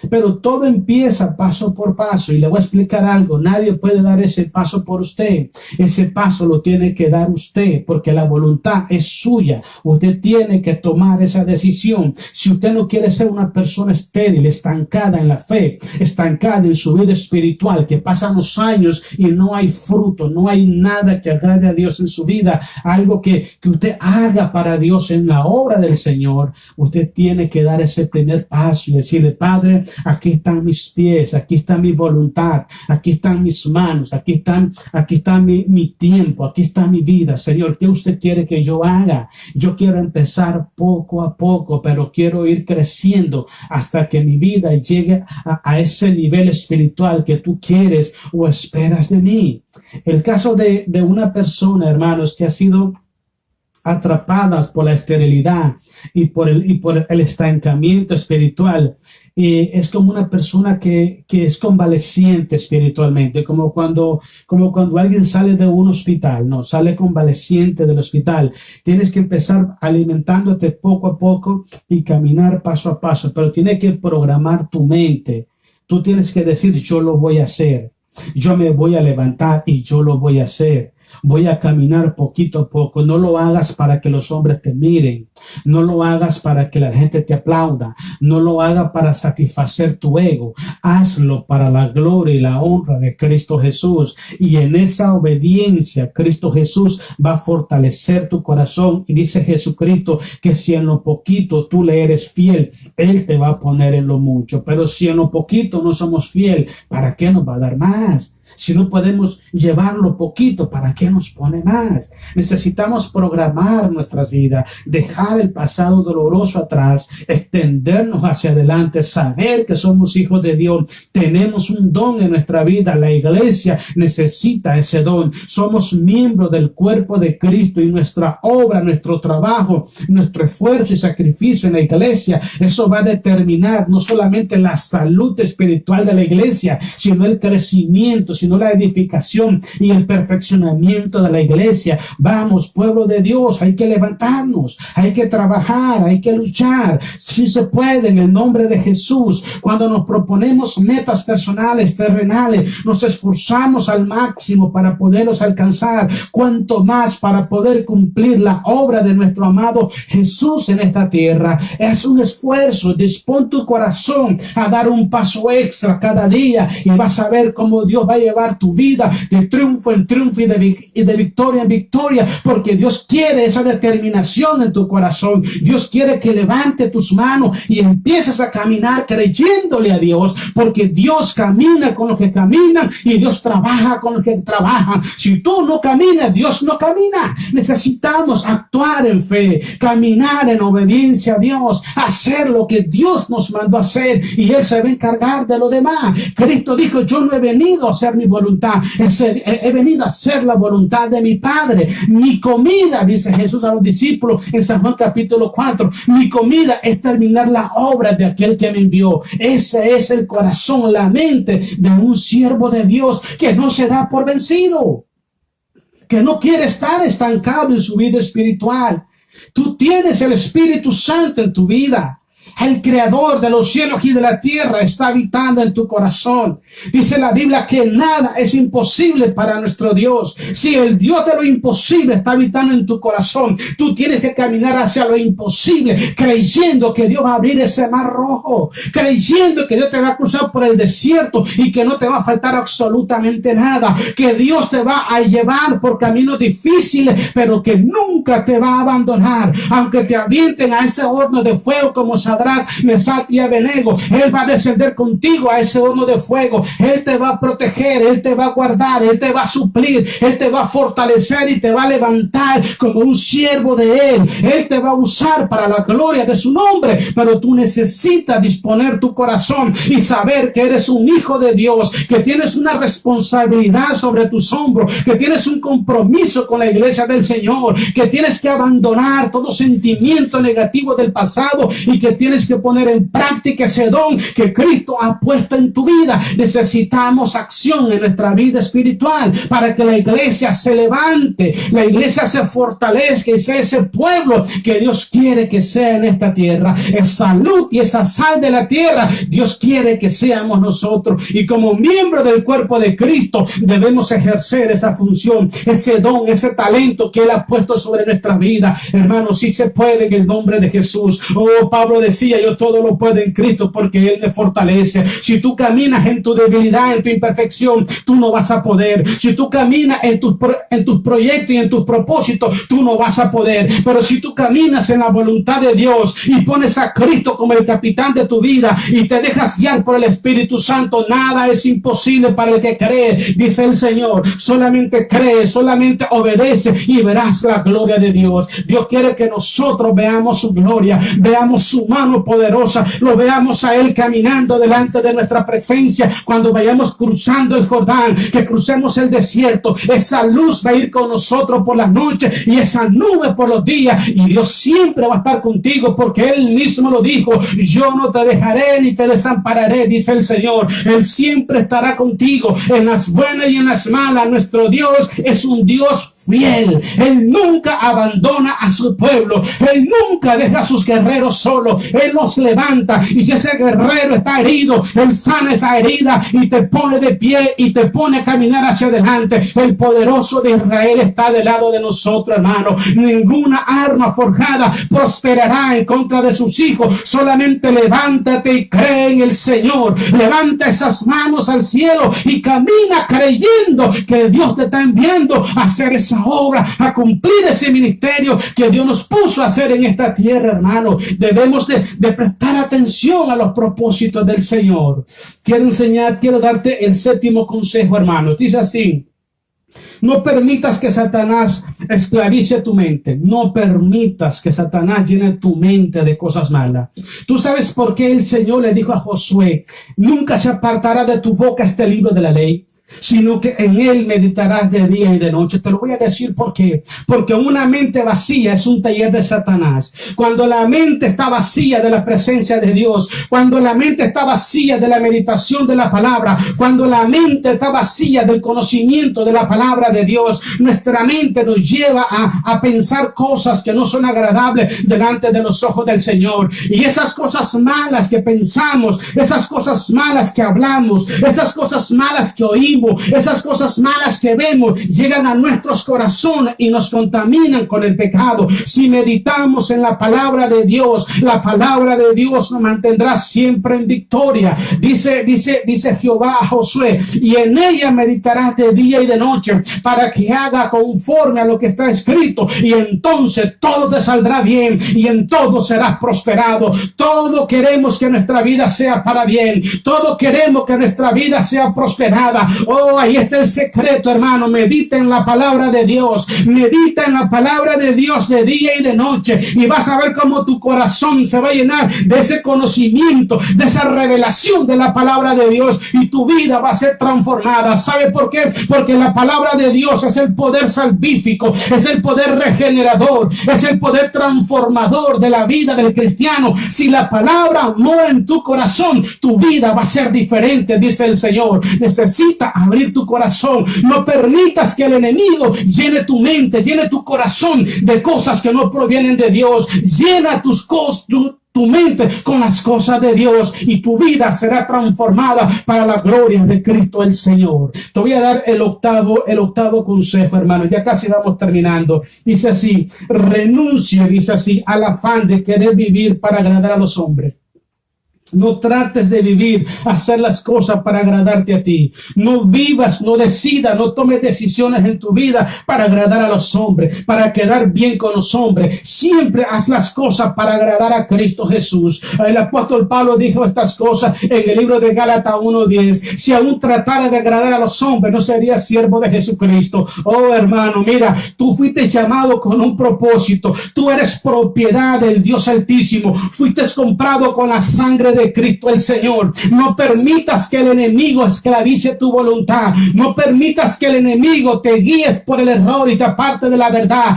Pero todo empieza paso por paso y le voy a explicar algo. Nadie puede dar ese paso por usted. Ese paso lo tiene que dar usted porque la voluntad es suya. Usted tiene que tomar esa decisión. Si usted no quiere ser una persona estéril, estancada en la fe, estancada en su vida espiritual, que pasan los años y no hay fruto, no hay nada que agrade a Dios en su vida, algo que usted haga para Dios en la obra del Señor, usted tiene que dar ese primer paso y decirle, Padre, aquí están mis pies, aquí está mi voluntad, aquí están mis manos, aquí está mi tiempo, aquí está mi vida. Señor, ¿qué usted quiere que yo haga? Yo quiero empezar poco a poco, pero quiero ir creciendo hasta que mi vida llegue a ese nivel espiritual que tú quieres o esperas de mí. El caso de una persona, hermanos, que ha sido atrapadas por la esterilidad y por el estancamiento espiritual. Es como una persona que es convaleciente espiritualmente, como cuando alguien sale de un hospital, no, sale convaleciente del hospital. Tienes que empezar alimentándote poco a poco y caminar paso a paso, pero tienes que programar tu mente. Tú tienes que decir, yo lo voy a hacer, yo me voy a levantar y yo lo voy a hacer. Voy a caminar poquito a poco. No lo hagas para que los hombres te miren. No lo hagas para que la gente te aplauda. No lo hagas para satisfacer tu ego. Hazlo para la gloria y la honra de Cristo Jesús. Y en esa obediencia, Cristo Jesús va a fortalecer tu corazón. Y dice Jesucristo que si en lo poquito tú le eres fiel, Él te va a poner en lo mucho. Pero si en lo poquito no somos fiel, ¿para qué nos va a dar más? Si no podemos llevarlo poquito, ¿para qué nos pone más? Necesitamos programar nuestras vidas, dejar el pasado doloroso atrás, extendernos hacia adelante, saber que somos hijos de Dios. Tenemos un don en nuestra vida. La iglesia necesita ese don. Somos miembros del cuerpo de Cristo y nuestra obra, nuestro trabajo, nuestro esfuerzo y sacrificio en la iglesia, eso va a determinar no solamente la salud espiritual de la iglesia, sino el crecimiento, sino la edificación y el perfeccionamiento de la iglesia. Vamos, pueblo de Dios, hay que levantarnos, hay que trabajar, hay que luchar. Si se puede, en el nombre de Jesús. Cuando nos proponemos metas personales, terrenales, nos esforzamos al máximo para poderlos alcanzar. Cuanto más para poder cumplir la obra de nuestro amado Jesús en esta tierra. Es un esfuerzo. Dispón tu corazón a dar un paso extra cada día y vas a ver cómo Dios va a llevar tu vida de triunfo en triunfo y de victoria en victoria, porque Dios quiere esa determinación en tu corazón. Dios quiere que levante tus manos y empieces a caminar creyéndole a Dios, porque Dios camina con los que caminan y Dios trabaja con los que trabajan. Si tú no caminas, Dios no camina. Necesitamos actuar en fe, caminar en obediencia a Dios, hacer lo que Dios nos mandó a hacer y Él se va a encargar de lo demás. Cristo dijo: yo no he venido a hacer mi voluntad, he venido a hacer la voluntad de mi Padre. Mi comida, dice Jesús a los discípulos en San Juan capítulo 4, mi comida es terminar la obra de aquel que me envió. Ese es el corazón, la mente de un siervo de Dios que no se da por vencido, que no quiere estar estancado en su vida espiritual. Tú tienes el Espíritu Santo en tu vida. El creador de los cielos y de la tierra está habitando en tu corazón. Dice la Biblia que nada es imposible para nuestro Dios. Si el Dios de lo imposible está habitando en tu corazón, tú tienes que caminar hacia lo imposible, creyendo que Dios va a abrir ese mar rojo, creyendo que Dios te va a cruzar por el desierto y que no te va a faltar absolutamente nada, que Dios te va a llevar por caminos difíciles, pero que nunca te va a abandonar. Aunque te avienten a ese horno de fuego como Sadrach, Mesach y Abednego, Él va a descender contigo a ese horno de fuego. Él te va a proteger, Él te va a guardar, Él te va a suplir, Él te va a fortalecer y te va a levantar como un siervo de Él. Él te va a usar para la gloria de su nombre, pero tú necesitas disponer tu corazón y saber que eres un hijo de Dios, que tienes una responsabilidad sobre tus hombros, que tienes un compromiso con la iglesia del Señor, que tienes que abandonar todo sentimiento negativo del pasado y que tienes que poner en práctica ese don que Cristo ha puesto en tu vida. Necesitamos acción en nuestra vida espiritual para que la iglesia se levante, la iglesia se fortalezca y sea ese pueblo que Dios quiere que sea en esta tierra. Esa luz y esa sal de la tierra, Dios quiere que seamos nosotros, y como miembros del cuerpo de Cristo debemos ejercer esa función, ese don, ese talento que Él ha puesto sobre nuestra vida. Hermanos, si se puede en el nombre de Jesús. Oh, Pablo decía: yo todo lo puedo en Cristo porque Él me fortalece. Si tú caminas en tu debilidad, en tu imperfección, tú no vas a poder. Si tú caminas en tus proyectos y en tus propósitos, tú no vas a poder. Pero si tú caminas en la voluntad de Dios y pones a Cristo como el capitán de tu vida y te dejas guiar por el Espíritu Santo, nada es imposible para el que cree, dice el Señor. Solamente cree, solamente obedece y verás la gloria de Dios. Dios quiere que nosotros veamos su gloria, veamos su mano poderosa, lo veamos a Él caminando delante de nuestra presencia cuando vayamos cruzando el Jordán, que crucemos el desierto. Esa luz va a ir con nosotros por las noches y esa nube por los días, y Dios siempre va a estar contigo porque Él mismo lo dijo: yo no te dejaré ni te desampararé, dice el Señor. Él siempre estará contigo en las buenas y en las malas. Nuestro Dios es un Dios fiel. Él nunca abandona a su pueblo. Él nunca deja a sus guerreros solos. Él los levanta, y si ese guerrero está herido, Él sana esa herida y te pone de pie y te pone a caminar hacia adelante. El poderoso de Israel está del lado de nosotros, hermano. Ninguna arma forjada prosperará en contra de sus hijos. Solamente levántate y cree en el Señor. Levanta esas manos al cielo y camina creyendo que Dios te está enviando a hacer esa esa obra, a cumplir ese ministerio que Dios nos puso a hacer en esta tierra, hermano. Debemos de prestar atención a los propósitos del Señor. Quiero darte el séptimo consejo, hermano. Dice así: no permitas que Satanás esclavice tu mente. No permitas que Satanás llene tu mente de cosas malas. ¿Tú sabes por qué el Señor le dijo a Josué: nunca se apartará de tu boca este libro de la ley, sino que en él meditarás de día y de noche? Te lo voy a decir por qué. Porque una mente vacía es un taller de Satanás. Cuando la mente está vacía de la presencia de Dios, cuando la mente está vacía de la meditación de la palabra, cuando la mente está vacía del conocimiento de la palabra de Dios, nuestra mente nos lleva a pensar cosas que no son agradables delante de los ojos del Señor. Y esas cosas malas que pensamos, esas cosas malas que hablamos, esas cosas malas que oímos, esas cosas malas que vemos, llegan a nuestros corazones y nos contaminan con el pecado. Si meditamos en la palabra de Dios, la palabra de Dios nos mantendrá siempre en victoria. Dice Jehová a Josué: y en ella meditarás de día y de noche, para que haga conforme a lo que está escrito, y entonces todo te saldrá bien y en todo serás prosperado. Todo queremos que nuestra vida sea para bien, todo queremos que nuestra vida sea prosperada. Oh, ahí está el secreto, hermano. Medita en la palabra de Dios. Medita en la palabra de Dios de día y de noche. Y vas a ver cómo tu corazón se va a llenar de ese conocimiento, de esa revelación de la palabra de Dios. Y tu vida va a ser transformada. ¿Sabe por qué? Porque la palabra de Dios es el poder salvífico, es el poder regenerador, es el poder transformador de la vida del cristiano. Si la palabra mora en tu corazón, tu vida va a ser diferente, dice el Señor. Necesita abrir tu corazón. No permitas que el enemigo llene tu mente, llene tu corazón de cosas que no provienen de Dios. Llena tu mente con las cosas de Dios y tu vida será transformada para la gloria de Cristo el Señor. Te voy a dar el octavo consejo, hermano. Ya casi vamos terminando. Dice así: renuncie, dice así, al afán de querer vivir para agradar a los hombres. No trates de vivir, hacer las cosas para agradarte a ti. No vivas, no decidas, no tomes decisiones en tu vida para agradar a los hombres, para quedar bien con los hombres. Siempre haz las cosas para agradar a Cristo Jesús. El apóstol Pablo dijo estas cosas en el libro de Gálatas 1:10. Si aún tratara de agradar a los hombres, no sería siervo de Jesucristo. Oh, hermano, mira, tú fuiste llamado con un propósito. Tú eres propiedad del Dios Altísimo. Fuiste comprado con la sangre de Cristo el Señor. No permitas que el enemigo esclavice tu voluntad. No permitas que el enemigo te guíe por el error y te aparte de la verdad.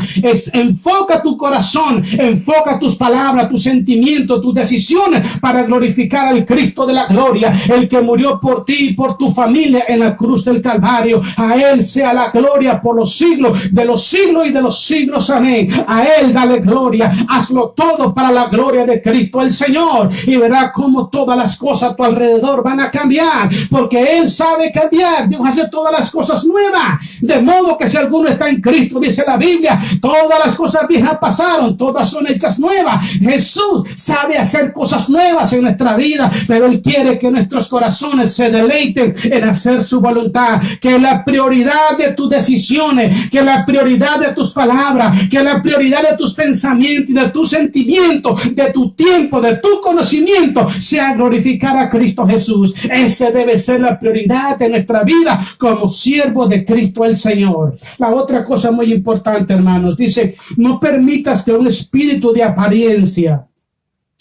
Enfoca tu corazón, enfoca tus palabras, tus sentimientos, tus decisiones para glorificar al Cristo de la gloria, el que murió por ti y por tu familia en la cruz del Calvario. A Él sea la gloria por los siglos de los siglos y de los siglos. Amén. A Él dale gloria. Hazlo todo para la gloria de Cristo el Señor, y verá cómo todas las cosas a tu alrededor van a cambiar, porque Él sabe cambiar. Dios hace todas las cosas nuevas, de modo que si alguno está en Cristo, dice la Biblia, todas las cosas viejas pasaron, todas son hechas nuevas. Jesús sabe hacer cosas nuevas en nuestra vida, pero Él quiere que nuestros corazones se deleiten en hacer su voluntad. Que la prioridad de tus decisiones, que la prioridad de tus palabras, que la prioridad de tus pensamientos y de tus sentimientos, de tu tiempo, de tu conocimiento, sea glorificar a Cristo Jesús. Ese debe ser la prioridad de nuestra vida como siervo de Cristo el Señor. La otra cosa muy importante, hermanos, dice: no permitas que un espíritu de apariencia,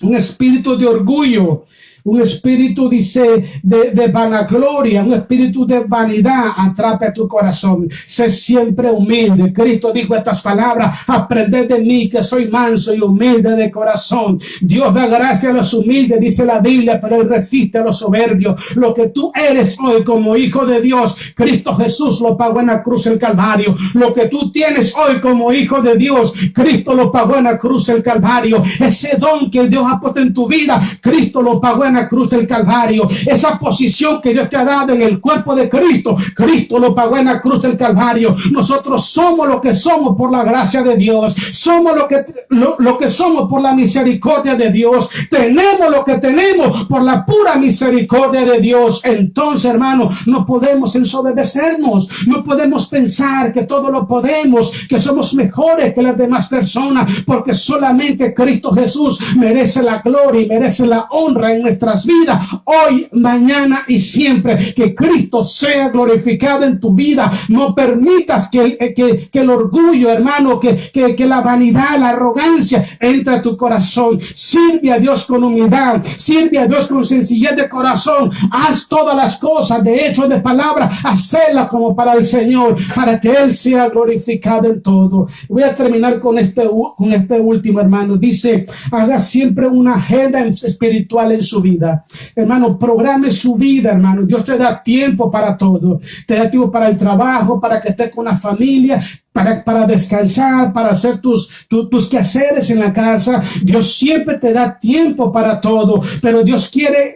un espíritu de orgullo, un espíritu, dice, de vanagloria, un espíritu de vanidad atrape a tu corazón. Sé siempre humilde. Cristo dijo estas palabras: aprended de mí, que soy manso y humilde de corazón. Dios da gracia a los humildes, dice la Biblia, pero Él resiste a los soberbios. Lo que tú eres hoy como hijo de Dios, Cristo Jesús lo pagó en la cruz del Calvario. Lo que tú tienes hoy como hijo de Dios, Cristo lo pagó en la cruz del Calvario. Ese don que Dios ha puesto en tu vida, Cristo lo pagó en en la cruz del Calvario. Esa posición que Dios te ha dado en el cuerpo de Cristo, Cristo lo pagó en la cruz del Calvario. Nosotros somos lo que somos por la gracia de Dios. Somos lo que somos por la misericordia de Dios. Tenemos lo que tenemos por la pura misericordia de Dios. Entonces, hermano, no podemos ensoberbecernos. No podemos pensar que todo lo podemos, que somos mejores que las demás personas, porque solamente Cristo Jesús merece la gloria y merece la honra en nuestras vidas, hoy, mañana y siempre. Que Cristo sea glorificado en tu vida. No permitas que el orgullo, hermano, que la vanidad, la arrogancia entre a tu corazón. Sirve a Dios con humildad, sirve a Dios con sencillez de corazón. Haz todas las cosas, de hecho, de palabra, hacerlas como para el Señor, para que Él sea glorificado en todo. Voy a terminar con este último, hermano. Dice, haga siempre una agenda espiritual en su vida. Hermano, programe su vida, hermano. Dios te da tiempo para todo. Te da tiempo para el trabajo, para que estés con la familia, para descansar, para hacer tus quehaceres en la casa. Dios siempre te da tiempo para todo, pero Dios quiere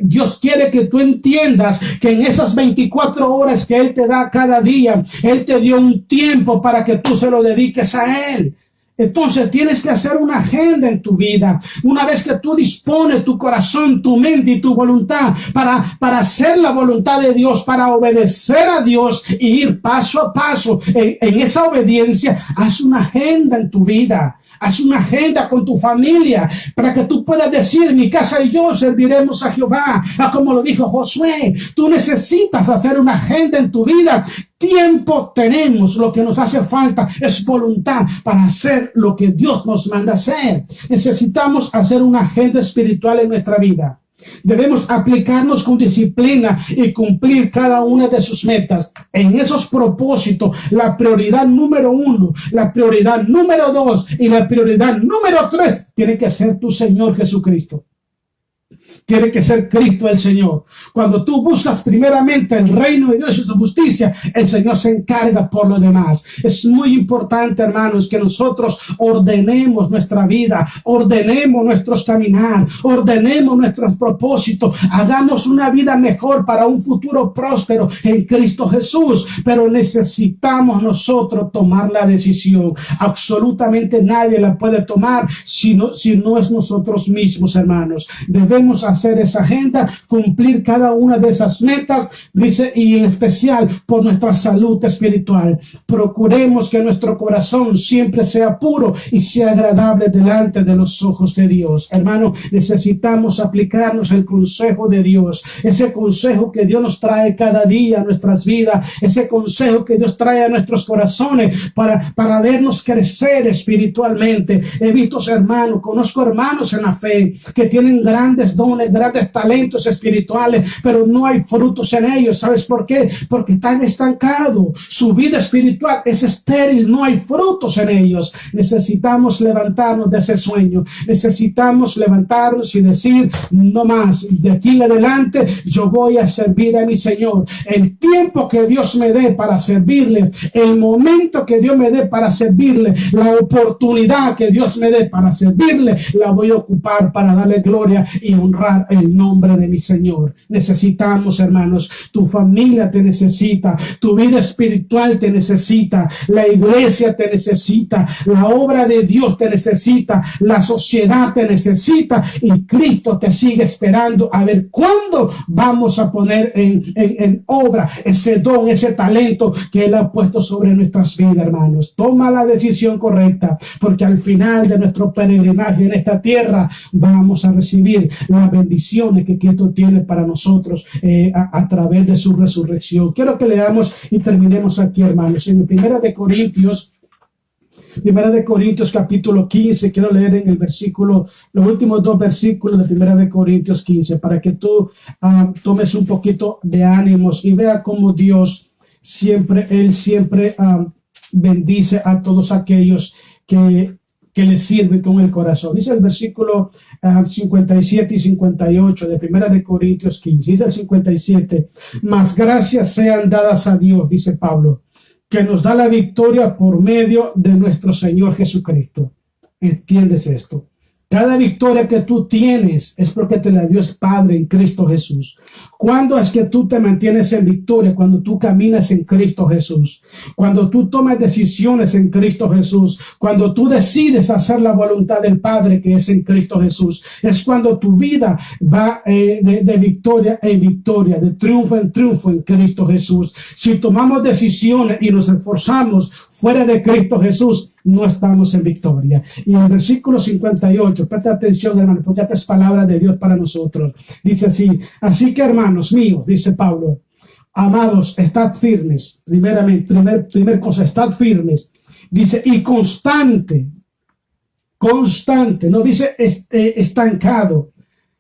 que tú entiendas que en esas 24 horas que Él te da cada día, Él te dio un tiempo para que tú se lo dediques a Él. Entonces tienes que hacer una agenda en tu vida. Una vez que tú dispones tu corazón, tu mente y tu voluntad para hacer la voluntad de Dios, para obedecer a Dios y ir paso a paso en esa obediencia, haz una agenda en tu vida. Haz una agenda con tu familia para que tú puedas decir, mi casa y yo serviremos a Jehová. Como lo dijo Josué, tú necesitas hacer una agenda en tu vida. Tiempo tenemos, lo que nos hace falta es voluntad para hacer lo que Dios nos manda hacer. Necesitamos hacer una agenda espiritual en nuestra vida. Debemos aplicarnos con disciplina y cumplir cada una de sus metas. En esos propósitos, la prioridad número 1, la prioridad número 2 y la prioridad número 3 tiene que ser tu Señor Jesucristo. Tiene que ser Cristo el Señor. Cuando tú buscas primeramente el reino de Dios y su justicia, el Señor se encarga por lo demás. Es muy importante, hermanos, que nosotros ordenemos nuestra vida, ordenemos nuestros caminar, ordenemos nuestros propósitos, hagamos una vida mejor para un futuro próspero en Cristo Jesús. Pero necesitamos nosotros tomar la decisión. Absolutamente nadie la puede tomar si no es nosotros mismos, hermanos. Debemos hacer esa agenda, cumplir cada una de esas metas, dice, y en especial por nuestra salud espiritual. Procuremos que nuestro corazón siempre sea puro y sea agradable delante de los ojos de Dios. Hermano, necesitamos aplicarnos el consejo de Dios, ese consejo que Dios nos trae cada día a nuestras vidas, ese consejo que Dios trae a nuestros corazones para vernos crecer espiritualmente. He visto hermanos, conozco hermanos en la fe que tienen grandes dones, grandes talentos espirituales, pero no hay frutos en ellos. ¿Sabes por qué? Porque están estancados. Su vida espiritual es estéril, no hay frutos en ellos. Necesitamos levantarnos de ese sueño. Necesitamos levantarnos y decir, no más, de aquí en adelante yo voy a servir a mi Señor. El tiempo que Dios me dé para servirle, el momento que Dios me dé para servirle, la oportunidad que Dios me dé para servirle, la voy a ocupar para darle gloria y honrar el nombre de mi Señor. Necesitamos, hermanos, tu familia te necesita, tu vida espiritual te necesita, la iglesia te necesita, la obra de Dios te necesita, la sociedad te necesita, y Cristo te sigue esperando a ver cuándo vamos a poner en obra ese don, ese talento que Él ha puesto sobre nuestras vidas, hermanos. Toma la decisión correcta, porque al final de nuestro peregrinaje en esta tierra vamos a recibir la bendiciones que Cristo tiene para nosotros a través de su resurrección. Quiero que leamos y terminemos aquí, hermanos. En Primera de Corintios capítulo 15, quiero leer en el versículo, los últimos 2 versículos de Primera de Corintios 15, para que tú tomes un poquito de ánimos y vea cómo Dios Él siempre bendice a todos aquellos que le sirven con el corazón. Dice el versículo 57 y 58 de Primera de Corintios 15. Dice el 57, mas gracias sean dadas a Dios, dice Pablo, que nos da la victoria por medio de nuestro Señor Jesucristo. ¿Entiendes esto? Cada victoria que tú tienes es porque te la dio el Padre en Cristo Jesús. ¿Cuándo es que tú te mantienes en victoria? Cuando tú caminas en Cristo Jesús. Cuando tú tomas decisiones en Cristo Jesús. Cuando tú decides hacer la voluntad del Padre que es en Cristo Jesús. Es cuando tu vida va de victoria en victoria, de triunfo en triunfo en Cristo Jesús. Si tomamos decisiones y nos esforzamos fuera de Cristo Jesús, no estamos en victoria. Y en el versículo 58, presta atención, hermano, porque esta es palabra de Dios para nosotros. Dice así: así que, hermanos míos, dice Pablo, amados, estad firmes. Primeramente, primer cosa, estad firmes. Dice, y constante, no dice estancado,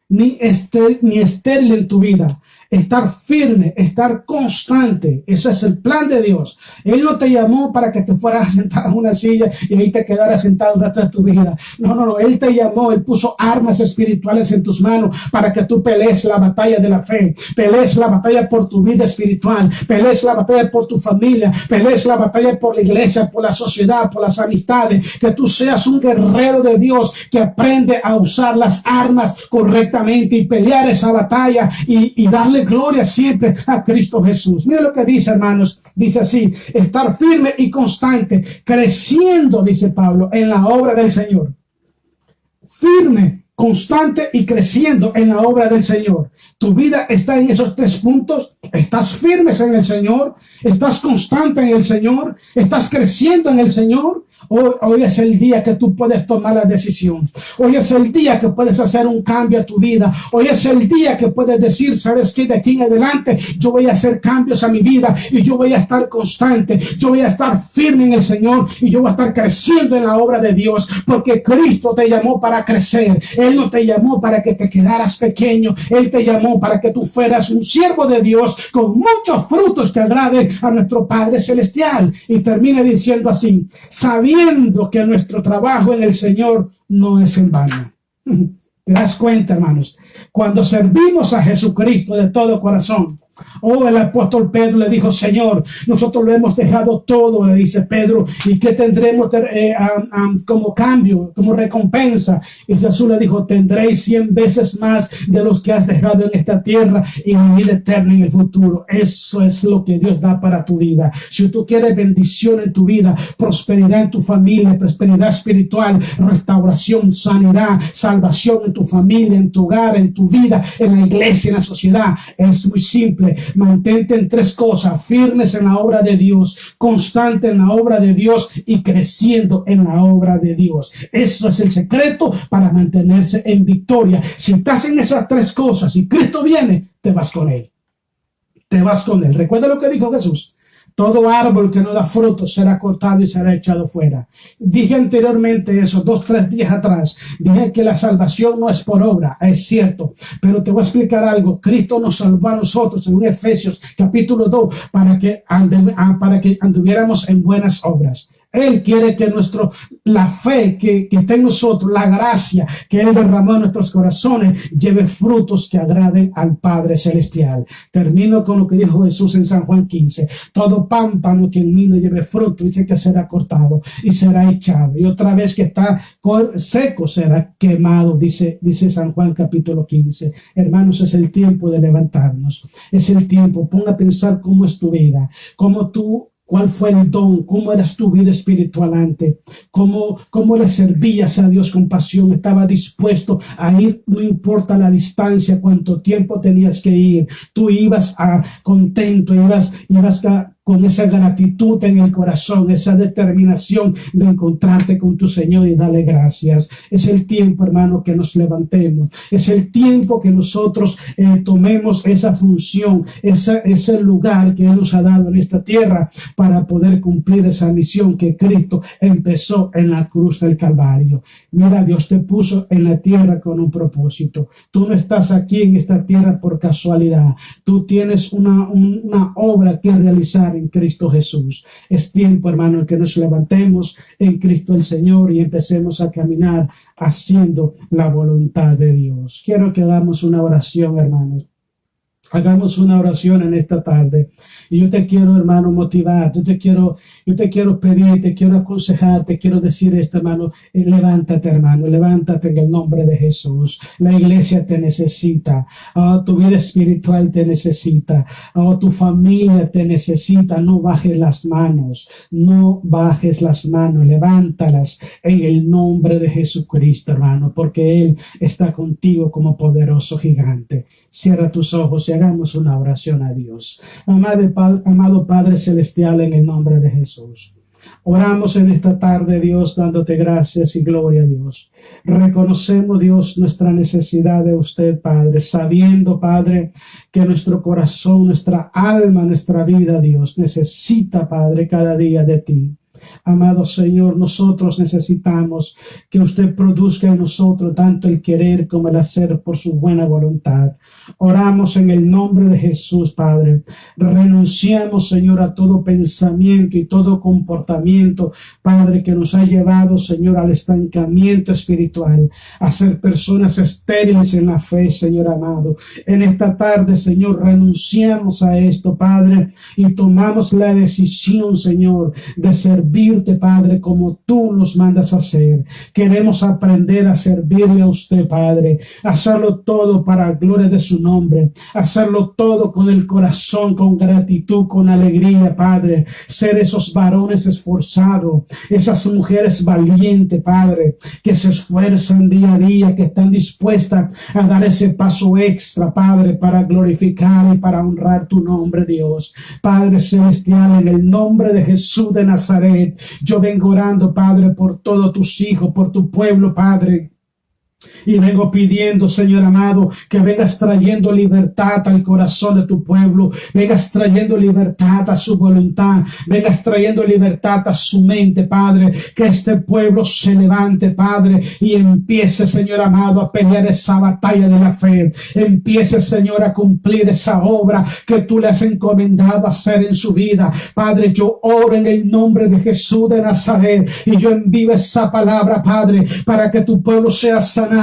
ni estéril en tu vida. Estar firme, estar constante. Ese es el plan de Dios. Él no te llamó para que te fueras a sentar en una silla y ahí te quedaras sentado el resto de tu vida. No. Él te llamó, Él puso armas espirituales en tus manos para que tú pelees la batalla de la fe, pelees la batalla por tu vida espiritual, pelees la batalla por tu familia, pelees la batalla por la iglesia, por la sociedad, por las amistades. Que tú seas un guerrero de Dios que aprende a usar las armas correctamente y pelear esa batalla y darle gloria siempre a Cristo Jesús. Mira lo que dice, hermanos. Dice así: estar firme y constante, creciendo, dice Pablo, en la obra del Señor. Firme, constante y creciendo en la obra del Señor. Tu vida está en esos tres puntos. Estás firmes en el Señor, estás constante en el Señor, estás creciendo en el Señor. Hoy es el día que tú puedes tomar la decisión. Hoy es el día que puedes hacer un cambio a tu vida. Hoy es el día que puedes decir, ¿sabes qué? De aquí en adelante yo voy a hacer cambios a mi vida y yo voy a estar constante. Yo voy a estar firme en el Señor y yo voy a estar creciendo en la obra de Dios, porque Cristo te llamó para crecer. Él no te llamó para que te quedaras pequeño. Él te llamó para que tú fueras un siervo de Dios con muchos frutos que agraden a nuestro Padre Celestial. Y termina diciendo así: sabiendo que nuestro trabajo en el Señor no es en vano. ¿Te das cuenta, hermanos? Cuando servimos a Jesucristo de todo corazón. El apóstol Pedro le dijo: Señor, nosotros lo hemos dejado todo, le dice Pedro, ¿y qué tendremos como cambio, como recompensa? Y Jesús le dijo: tendréis 100 veces más de los que has dejado en esta tierra y vida eterna en el futuro. Eso es lo que Dios da para tu vida. Si tú quieres bendición en tu vida, prosperidad en tu familia, prosperidad espiritual, restauración, sanidad, salvación en tu familia, en tu hogar, en tu vida, en la iglesia, en la sociedad, es muy simple. Mantente en tres cosas: firmes en la obra de Dios, constante en la obra de Dios y creciendo en la obra de Dios. Eso es el secreto para mantenerse en victoria. Si estás en esas tres cosas y Cristo viene, te vas con Él. Te vas con Él. Recuerda lo que dijo Jesús: todo árbol que no da fruto será cortado y será echado fuera. Dije anteriormente eso, 2-3 días atrás. Dije que la salvación no es por obra, es cierto. Pero te voy a explicar algo. Cristo nos salvó a nosotros en Efesios capítulo 2 para que anduviéramos en buenas obras. Él quiere que la fe que está en nosotros, la gracia que Él derramó en nuestros corazones, lleve frutos que agraden al Padre Celestial. Termino con lo que dijo Jesús en San Juan 15. Todo pámpano que en mí no lleve fruto, dice que será cortado y será echado. Y otra vez que está seco, será quemado, dice San Juan capítulo 15. Hermanos, es el tiempo de levantarnos. Es el tiempo. Pon a pensar cómo es tu vida, ¿cuál fue el don? ¿Cómo eras tu vida espiritual antes? ¿Cómo le servías a Dios con pasión? ¿Estaba dispuesto a ir? No importa la distancia, cuánto tiempo tenías que ir. Tú ibas contento, ibas con esa gratitud en el corazón, esa determinación de encontrarte con tu Señor y darle gracias. Es el tiempo, hermano, que nos levantemos. Es el tiempo que nosotros tomemos esa función, ese lugar que Él nos ha dado en esta tierra para poder cumplir esa misión que Cristo empezó en la cruz del Calvario. Mira, Dios te puso en la tierra con un propósito. Tú no estás aquí en esta tierra por casualidad. Tú tienes una obra que realizar en Cristo Jesús. Es tiempo, hermano, que nos levantemos en Cristo el Señor y empecemos a caminar haciendo la voluntad de Dios. Quiero que hagamos una oración, hermanos. Hagamos una oración en esta tarde. Y yo te quiero, hermano, motivar. Yo te quiero pedir, te quiero aconsejar, te quiero decir esto, hermano. Levántate, hermano, levántate en el nombre de Jesús. La iglesia te necesita. Tu vida espiritual te necesita. Tu familia te necesita. No bajes las manos. No bajes las manos. Levántalas en el nombre de Jesucristo, hermano, porque Él está contigo como poderoso gigante. Cierra tus ojos y hagamos una oración a Dios. Amado Padre Celestial, en el nombre de Jesús. Oramos en esta tarde, Dios, dándote gracias y gloria a Dios. Reconocemos, Dios, nuestra necesidad de usted, Padre, sabiendo, Padre, que nuestro corazón, nuestra alma, nuestra vida, Dios, necesita, Padre, cada día de ti. Amado Señor, nosotros necesitamos que usted produzca en nosotros tanto el querer como el hacer por su buena voluntad. Oramos en el nombre de Jesús, Padre. Renunciamos, Señor, a todo pensamiento y todo comportamiento, Padre, que nos ha llevado, Señor, al estancamiento espiritual, a ser personas estériles en la fe, Señor amado. En esta tarde, Señor, renunciamos a esto, Padre, y tomamos la decisión, Señor, de servirte, Padre, como tú nos mandas a hacer. Queremos aprender a servirle a usted, Padre, hacerlo todo para la gloria de su nombre, hacerlo todo con el corazón, con gratitud, con alegría, Padre, ser esos varones esforzados, esas mujeres valientes, Padre, que se esfuerzan día a día, que están dispuestas a dar ese paso extra, Padre, para glorificar y para honrar tu nombre, Dios. Padre Celestial, en el nombre de Jesús de Nazaret, yo vengo orando, Padre, por todos tus hijos, por tu pueblo, Padre. Y vengo pidiendo, Señor amado, que vengas trayendo libertad al corazón de tu pueblo, vengas trayendo libertad a su voluntad, vengas trayendo libertad a su mente, Padre, que este pueblo se levante, Padre, y empiece, Señor amado, a pelear esa batalla de la fe, empiece, Señor, a cumplir esa obra que tú le has encomendado a hacer en su vida. Padre, yo oro en el nombre de Jesús de Nazaret y yo envío esa palabra, Padre, para que tu pueblo sea sanado,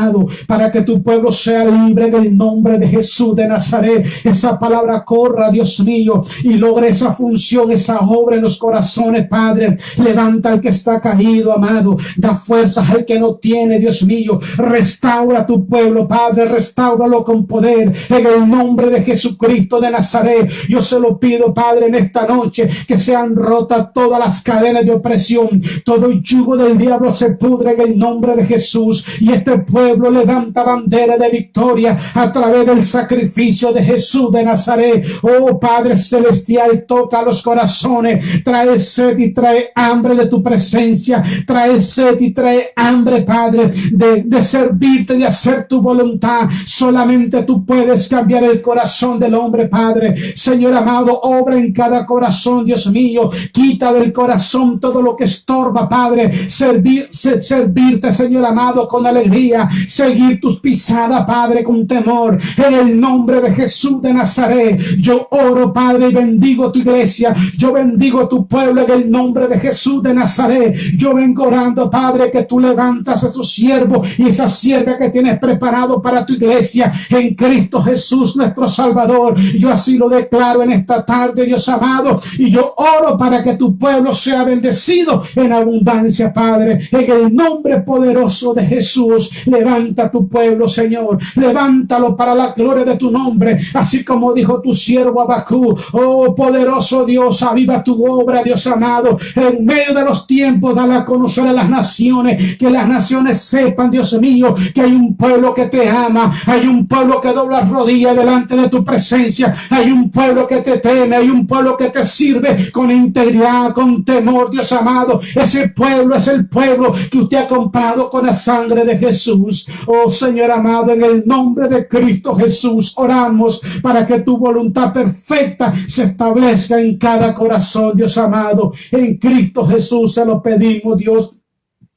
para que tu pueblo sea libre en el nombre de Jesús de Nazaret. Esa palabra corra, Dios mío, y logre esa función, esa obra en los corazones, Padre. Levanta al que está caído, amado, da fuerzas al que no tiene, Dios mío. Restaura tu pueblo, Padre, restáuralo con poder en el nombre de Jesucristo de Nazaret. Yo se lo pido, Padre, en esta noche, que sean rotas todas las cadenas de opresión, todo el yugo del diablo se pudre en el nombre de Jesús, y este pueblo levanta bandera de victoria a través del sacrificio de Jesús de Nazaret. Oh Padre Celestial, toca los corazones, trae sed y trae hambre de tu presencia, trae sed y trae hambre, Padre, de servirte, de hacer tu voluntad. Solamente tú puedes cambiar el corazón del hombre, Padre. Señor amado, obra en cada corazón, Dios mío, quita del corazón todo lo que estorba, Padre, servirte, Señor amado, con alegría, seguir tus pisadas, Padre, con temor, en el nombre de Jesús de Nazaret. Yo oro, Padre, y bendigo tu iglesia, yo bendigo tu pueblo en el nombre de Jesús de Nazaret. Yo vengo orando, Padre, que tú levantas a esos siervos y esa sierva que tienes preparado para tu iglesia en Cristo Jesús, nuestro Salvador. Yo así lo declaro en esta tarde, Dios amado, y yo oro para que tu pueblo sea bendecido en abundancia, Padre, en el nombre poderoso de Jesús. Levanta tu pueblo, Señor, levántalo para la gloria de tu nombre, así como dijo tu siervo Habacuc. Oh poderoso Dios, aviva tu obra, Dios amado, en medio de los tiempos. Dale a conocer a las naciones, que las naciones sepan, Dios mío, que hay un pueblo que te ama, hay un pueblo que dobla rodillas delante de tu presencia, hay un pueblo que te teme, hay un pueblo que te sirve con integridad, con temor, Dios amado. Ese pueblo es el pueblo que usted ha comprado con la sangre de Jesús. Oh Señor amado, en el nombre de Cristo Jesús oramos para que tu voluntad perfecta se establezca en cada corazón, Dios amado. En Cristo Jesús se lo pedimos, Dios.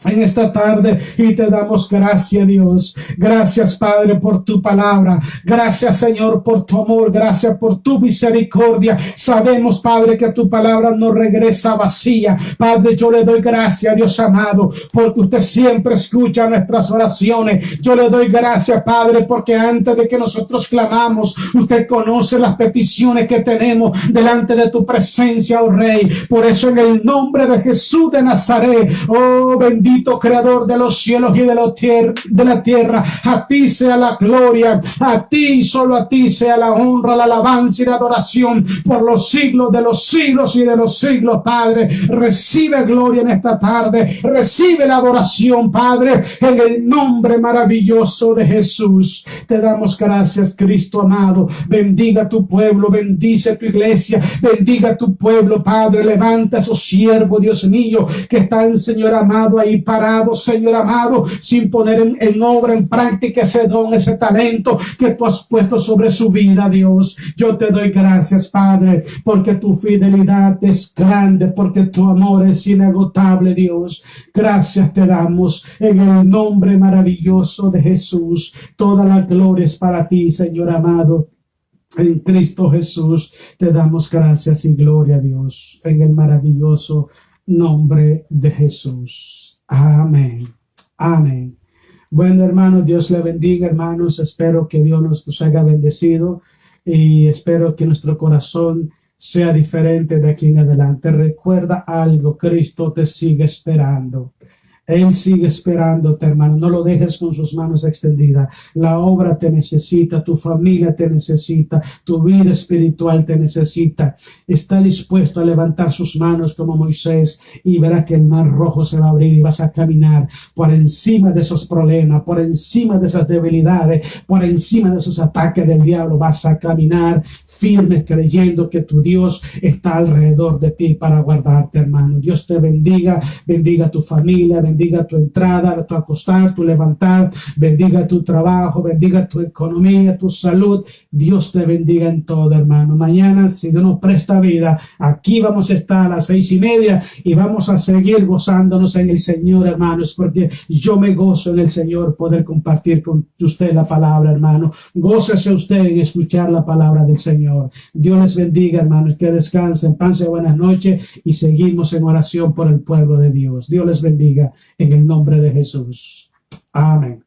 en esta tarde y te damos gracias, Dios. Gracias, Padre, por tu palabra. Gracias, Señor, por tu amor. Gracias por tu misericordia. Sabemos, Padre, que tu palabra no regresa vacía. Padre, yo le doy gracias, Dios amado, porque usted siempre escucha nuestras oraciones. Yo le doy gracias, Padre, porque antes de que nosotros clamamos, usted conoce las peticiones que tenemos delante de tu presencia, oh Rey. Por eso, en el nombre de Jesús de Nazaret, oh bendito Creador de los cielos y de la tierra, a ti sea la gloria, a ti, solo a ti sea la honra, la alabanza y la adoración por los siglos de los siglos y de los siglos. Padre, recibe gloria en esta tarde, recibe la adoración, Padre, en el nombre maravilloso de Jesús. Te damos gracias, Cristo amado. Bendiga tu pueblo, bendice tu iglesia, bendiga tu pueblo, Padre. Levanta a esos siervos, Dios mío, que están, Señor amado, ahí parado, Señor amado, sin poner en obra, en práctica ese don, ese talento que tú has puesto sobre su vida, Dios. Yo te doy gracias, Padre, porque tu fidelidad es grande, porque tu amor es inagotable, Dios. Gracias te damos en el nombre maravilloso de Jesús. Toda la gloria es para ti, Señor amado. En Cristo Jesús te damos gracias y gloria a Dios, en el maravilloso nombre de Jesús. Amén. Amén. Bueno, hermanos, Dios le bendiga, hermanos. Espero que Dios nos haya bendecido y espero que nuestro corazón sea diferente de aquí en adelante. Recuerda algo, Cristo te sigue esperando. Él sigue esperándote, hermano. No lo dejes con sus manos extendidas. La obra te necesita, tu familia te necesita, tu vida espiritual te necesita. Está dispuesto a levantar sus manos como Moisés y verás que el mar rojo se va a abrir y vas a caminar por encima de esos problemas, por encima de esas debilidades, por encima de esos ataques del diablo. Vas a caminar firme creyendo que tu Dios está alrededor de ti para guardarte, hermano. Dios te bendiga, bendiga tu familia, bendiga tu entrada, tu acostar, tu levantar, bendiga tu trabajo, bendiga tu economía, tu salud. Dios te bendiga en todo, hermano. Mañana, si Dios nos presta vida, aquí vamos a estar a las 6:30 y vamos a seguir gozándonos en el Señor, hermanos, porque yo me gozo en el Señor poder compartir con usted la palabra, hermano. Gócese usted en escuchar la palabra del Señor. Dios les bendiga, hermanos, que descansen, pase buenas noches y seguimos en oración por el pueblo de Dios. Dios les bendiga en el nombre de Jesús. Amén.